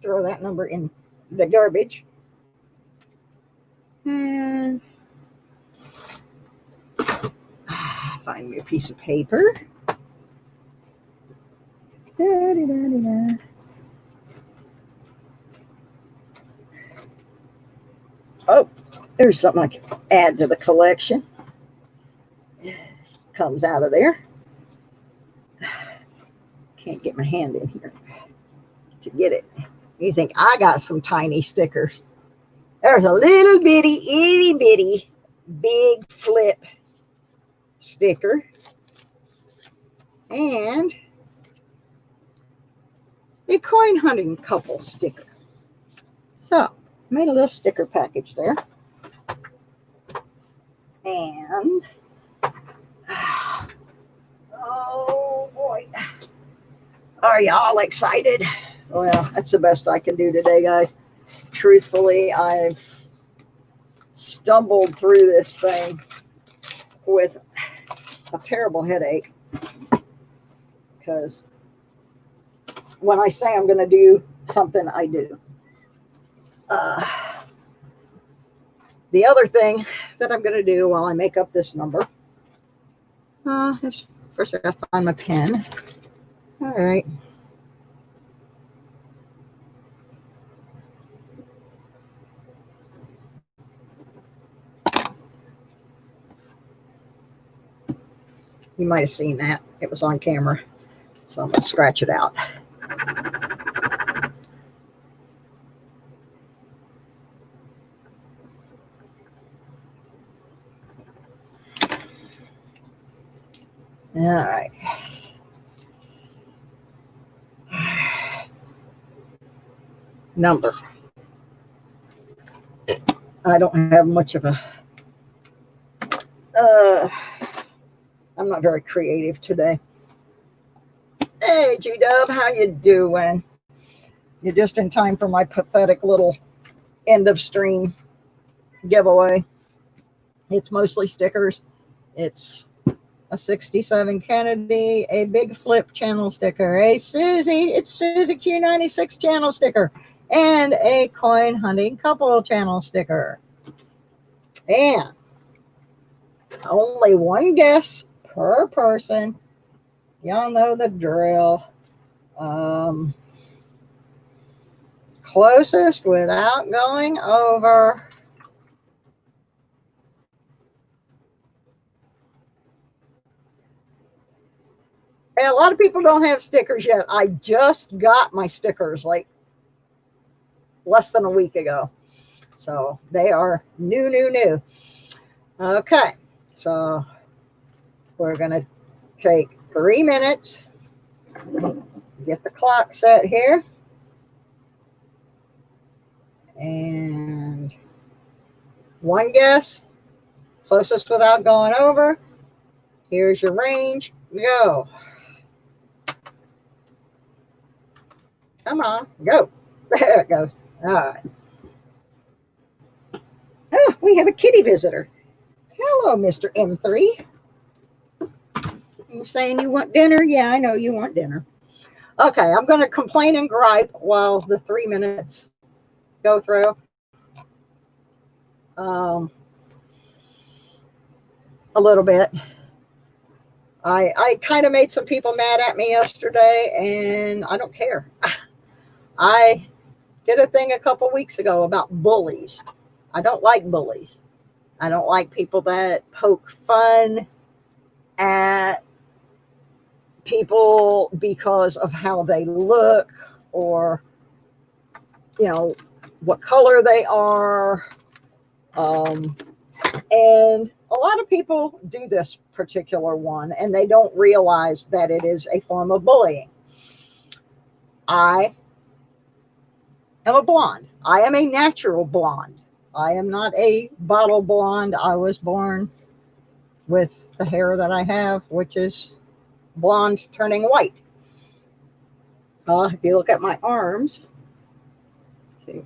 Throw that number in the garbage. And find me a piece of paper. Da-da-da-da-da. Oh, there's something I can add to the collection. Comes out of there. Can't get my hand in here to get it. You think I got some tiny stickers. There's a little bitty, itty bitty, big flip sticker. And a coin hunting couple sticker. So, made a little sticker package there. And, oh boy. Are y'all excited? Well, that's the best I can do today, guys. Truthfully, I've stumbled through this thing with a terrible headache. Because when I say I'm going to do something, I do. The other thing that I'm going to do while I make up this number is first I got to find my pen. All right. You might have seen that. It was on camera. So I'm going to scratch it out. All right. Number. I don't have much of a... I'm not very creative today. Hey, G-Dub, how you doing? You're just in time for my pathetic little end of stream giveaway. It's mostly stickers. It's a 67 Kennedy, a big flip channel sticker, a Susie, it's Susie Q96 channel sticker, and a coin hunting couple channel sticker. And only one guess per person. Y'all know the drill. Closest without going over. And a lot of people don't have stickers yet. I just got my stickers like less than a week ago. So they are new. Okay. So we're going to take 3 minutes. Get the clock set here. And one guess. Closest without going over. Here's your range. Go. Come on. Go. There it goes. All right. Oh, we have a kitty visitor. Hello, Mr. M3. You saying you want dinner? Yeah, I know you want dinner. Okay, I'm going to complain and gripe while the 3 minutes go through. A little bit. I kind of made some people mad at me yesterday, and I don't care. I did a thing a couple weeks ago about bullies. I don't like bullies. I don't like people that poke fun at people because of how they look or, you know, what color they are And a lot of people do this particular one and they don't realize that it is a form of bullying. I am a blonde. I am a natural blonde. I am not a bottle blonde. I was born with the hair that I have, which is blonde turning white. If you look at my arms, see,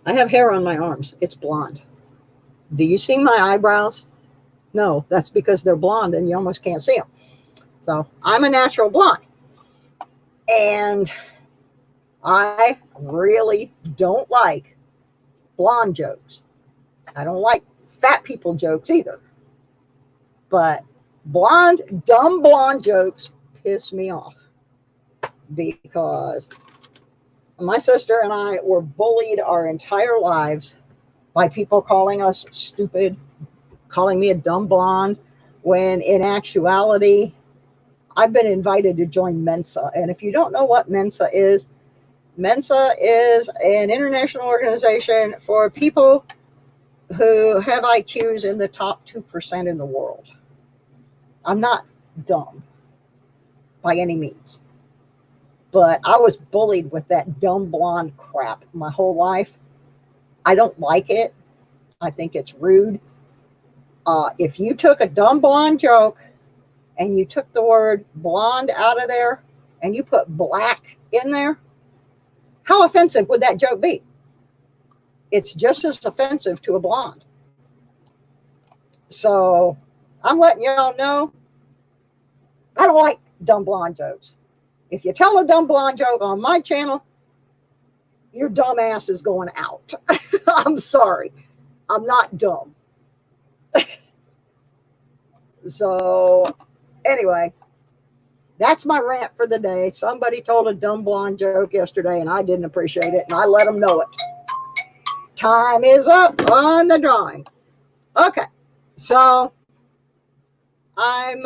I have hair on my arms. It's blonde. Do you see my eyebrows? No, that's because they're blonde and you almost can't see them. So I'm a natural blonde. And I really don't like blonde jokes. I don't like fat people jokes either. But dumb blonde jokes piss me off because my sister and I were bullied our entire lives by people calling us stupid, calling me a dumb blonde, when in actuality, I've been invited to join Mensa. And if you don't know what Mensa is an international organization for people who have IQs in the top 2% in the world. I'm not dumb by any means, but I was bullied with that dumb blonde crap my whole life. I don't like it. I think it's rude. If you took a dumb blonde joke and you took the word blonde out of there and you put black in there, how offensive would that joke be? It's just as offensive to a blonde. So I'm letting y'all know, I don't like dumb blonde jokes. If you tell a dumb blonde joke on my channel, your dumb ass is going out. I'm sorry. I'm not dumb. So anyway, that's my rant for the day. Somebody told a dumb blonde joke yesterday and I didn't appreciate it and I let them know it. Time is up on the drawing. Okay, so I'm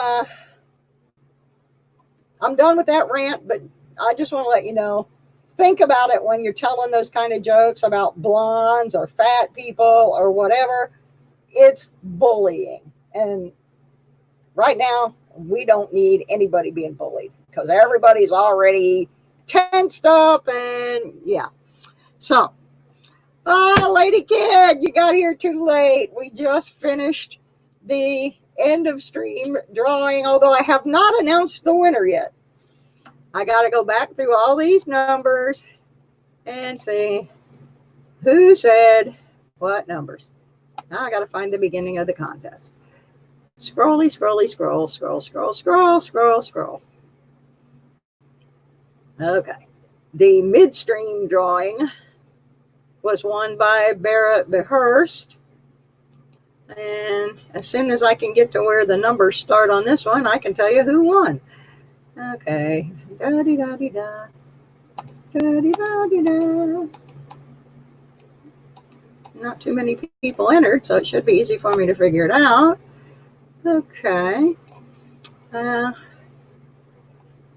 done with that rant, but I just want to let you know, think about it when you're telling those kind of jokes about blondes or fat people or whatever. It's bullying. And right now, we don't need anybody being bullied because everybody's already tensed up and yeah. So, Lady Kid, you got here too late. We just finished the end of stream drawing, although I have not announced the winner yet. I got to go back through all these numbers and see who said what numbers. Now I got to find the beginning of the contest. Scrolly, scrolly, scroll, scroll, scroll, scroll, scroll, scroll. Okay. The midstream drawing was won by Barrett Behurst. And as soon as I can get to where the numbers start on this one, I can tell you who won. Okay. Da-dee-da-dee-da. Da-dee-da-dee-da. Not too many people entered, so it should be easy for me to figure it out. Okay.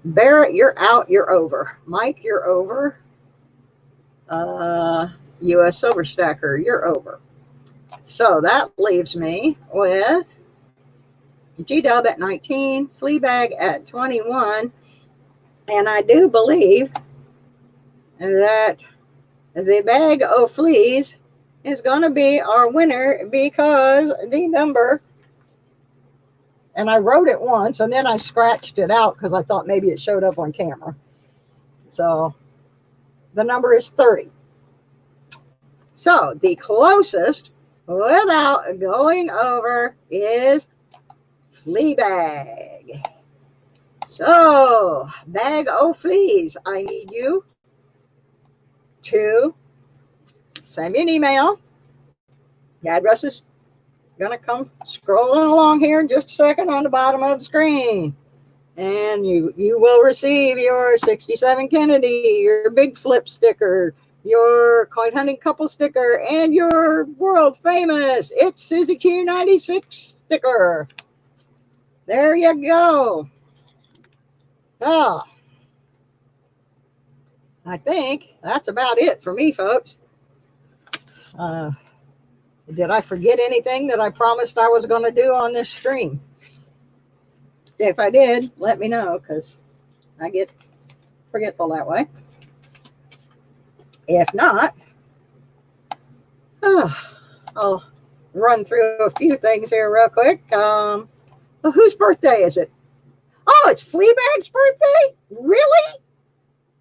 Barrett, you're out. You're over. Mike, you're over. U.S. Silver Stacker, you're over. So that leaves me with G-Dub at 19, Fleabag at 21, and I do believe that the bag of fleas is going to be our winner because the number, and I wrote it once and then I scratched it out because I thought maybe it showed up on camera. So the number is 30. So the closest without going over is Fleabag. So, bag o' fleas, I need you to send me an email. The address is going to come scrolling along here in just a second on the bottom of the screen. And you will receive your 67 Kennedy, your Big Flip sticker, your Coin Hunting Couple sticker, and your world famous It's Susie Q96 sticker. There you go. Oh, I think that's about it for me, folks. Did I forget anything that I promised I was going to do on this stream? If I did, let me know, because I get forgetful that way. If not, I'll run through a few things here real quick. Well, whose birthday is it? Oh, it's Fleabag's birthday? Really?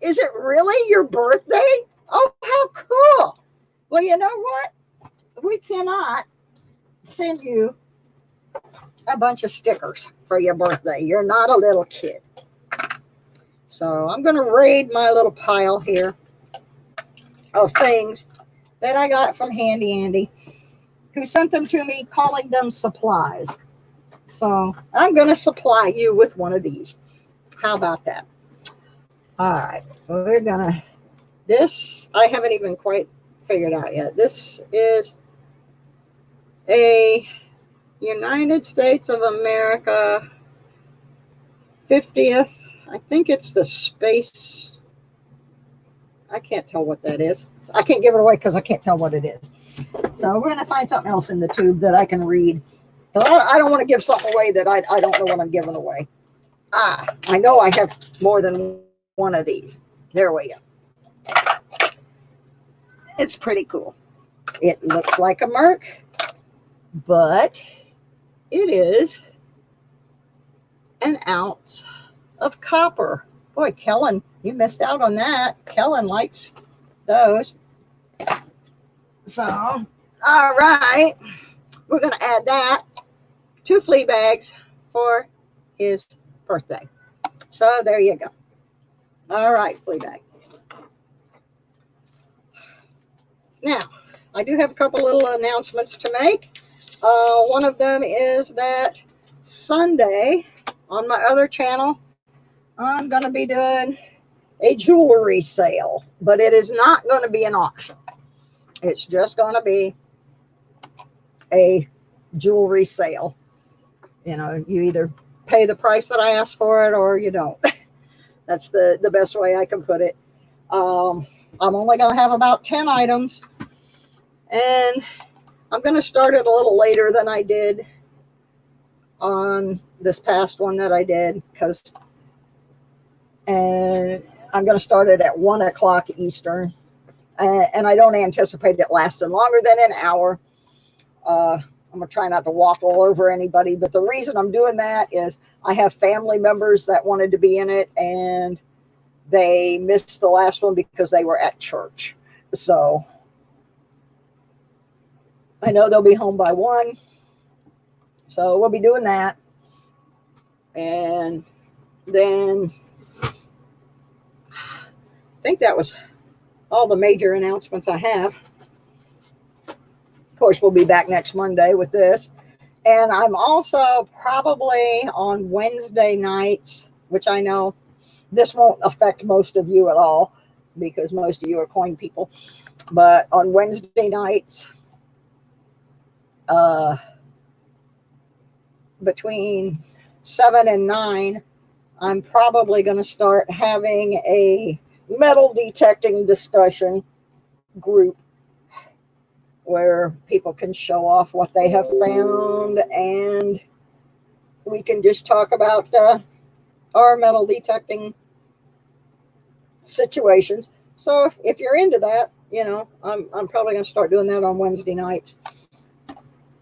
Is it really your birthday? Oh, how cool. Well, you know what? We cannot send you a bunch of stickers for your birthday. You're not a little kid. So I'm going to raid my little pile here of things that I got from Handy Andy, who sent them to me calling them supplies. So I'm going to supply you with one of these. How about that? All right. We're going to, this, I haven't even quite figured out yet. This is a United States of America 50th. I think it's the space. I can't tell what that is. I can't give it away because I can't tell what it is. So we're going to find something else in the tube that I can read. I don't want to give something away that I don't know what I'm giving away. I know I have more than one of these. There we go. It's pretty cool. It looks like a Merc, but it is an ounce of copper. Boy, Kellen, you missed out on that. Kellen likes those. So, all right. We're going to add that to Fleabag's for his birthday. So there you go. All right, Fleabag. Now, I do have a couple little announcements to make. One of them is that Sunday on my other channel, I'm going to be doing a jewelry sale, but it is not going to be an auction. It's just going to be a jewelry sale. You know, you either pay the price that I asked for it or you don't. That's the best way I can put it. I'm only going to have about 10 items, and I'm going to start it a little later than I did on this past one that I did, and I'm going to start it at 1 o'clock Eastern, and I don't anticipate it lasting longer than an hour. I'm going to try not to walk all over anybody, but the reason I'm doing that is I have family members that wanted to be in it, and they missed the last one because they were at church. So I know they'll be home by 1. So we'll be doing that. And then I think that was all the major announcements I have. Of course, we'll be back next Monday with this. And I'm also probably on Wednesday nights, which I know this won't affect most of you at all because most of you are coin people. But on Wednesday nights, between 7 and 9, I'm probably going to start having a metal detecting discussion group where people can show off what they have found, and we can just talk about our metal detecting situations. So if you're into that, you know, I'm probably going to start doing that on Wednesday nights.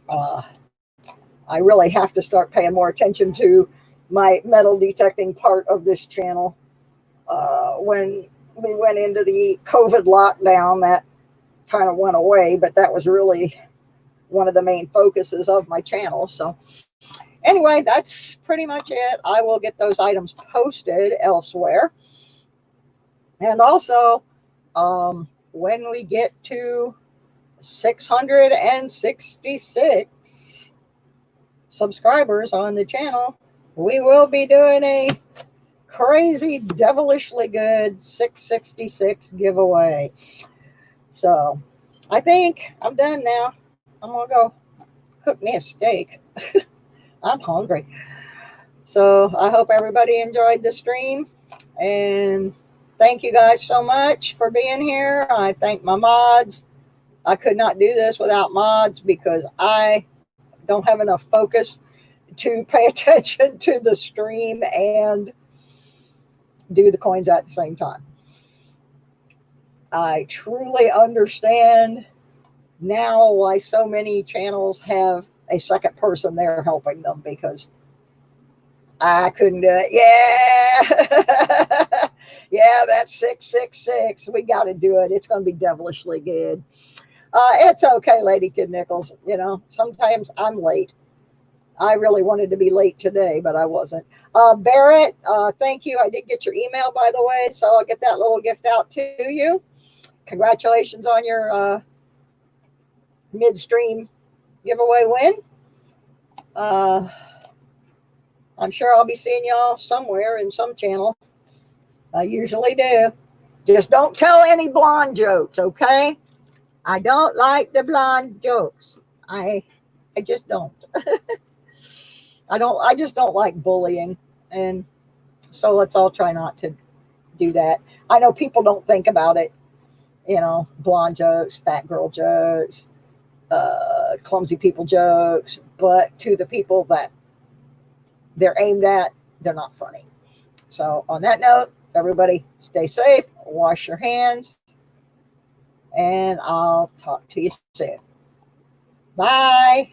I really have to start paying more attention to my metal detecting part of this channel. When we went into the COVID lockdown, that kind of went away, but that was really one of the main focuses of my channel. So anyway, that's pretty much it. I will get those items posted elsewhere. And also, when we get to 666 subscribers on the channel, we will be doing a crazy, devilishly good 666 giveaway. So I think I'm done now. I'm going to go cook me a steak. I'm hungry. So I hope everybody enjoyed the stream. And thank you guys so much for being here. I thank my mods. I could not do this without mods because I don't have enough focus to pay attention to the stream and do the coins at the same time. I truly understand now why so many channels have a second person there helping them, because I couldn't do it. Yeah. Yeah, that's 666. We got to do it. It's going to be devilishly good. It's okay, Lady Kid Nichols. You know, sometimes I'm late. I really wanted to be late today, but I wasn't. Barrett, thank you. I did get your email, by the way, so I'll get that little gift out to you. Congratulations on your midstream giveaway win. I'm sure I'll be seeing y'all somewhere in some channel. I usually do. Just don't tell any blonde jokes, okay? I don't like the blonde jokes. I just don't. I just don't like bullying. And so let's all try not to do that. I know people don't think about it, you know, blonde jokes, fat girl jokes, clumsy people jokes, but to the people that they're aimed at, they're not funny. So on that note, everybody stay safe, wash your hands, and I'll talk to you soon. Bye.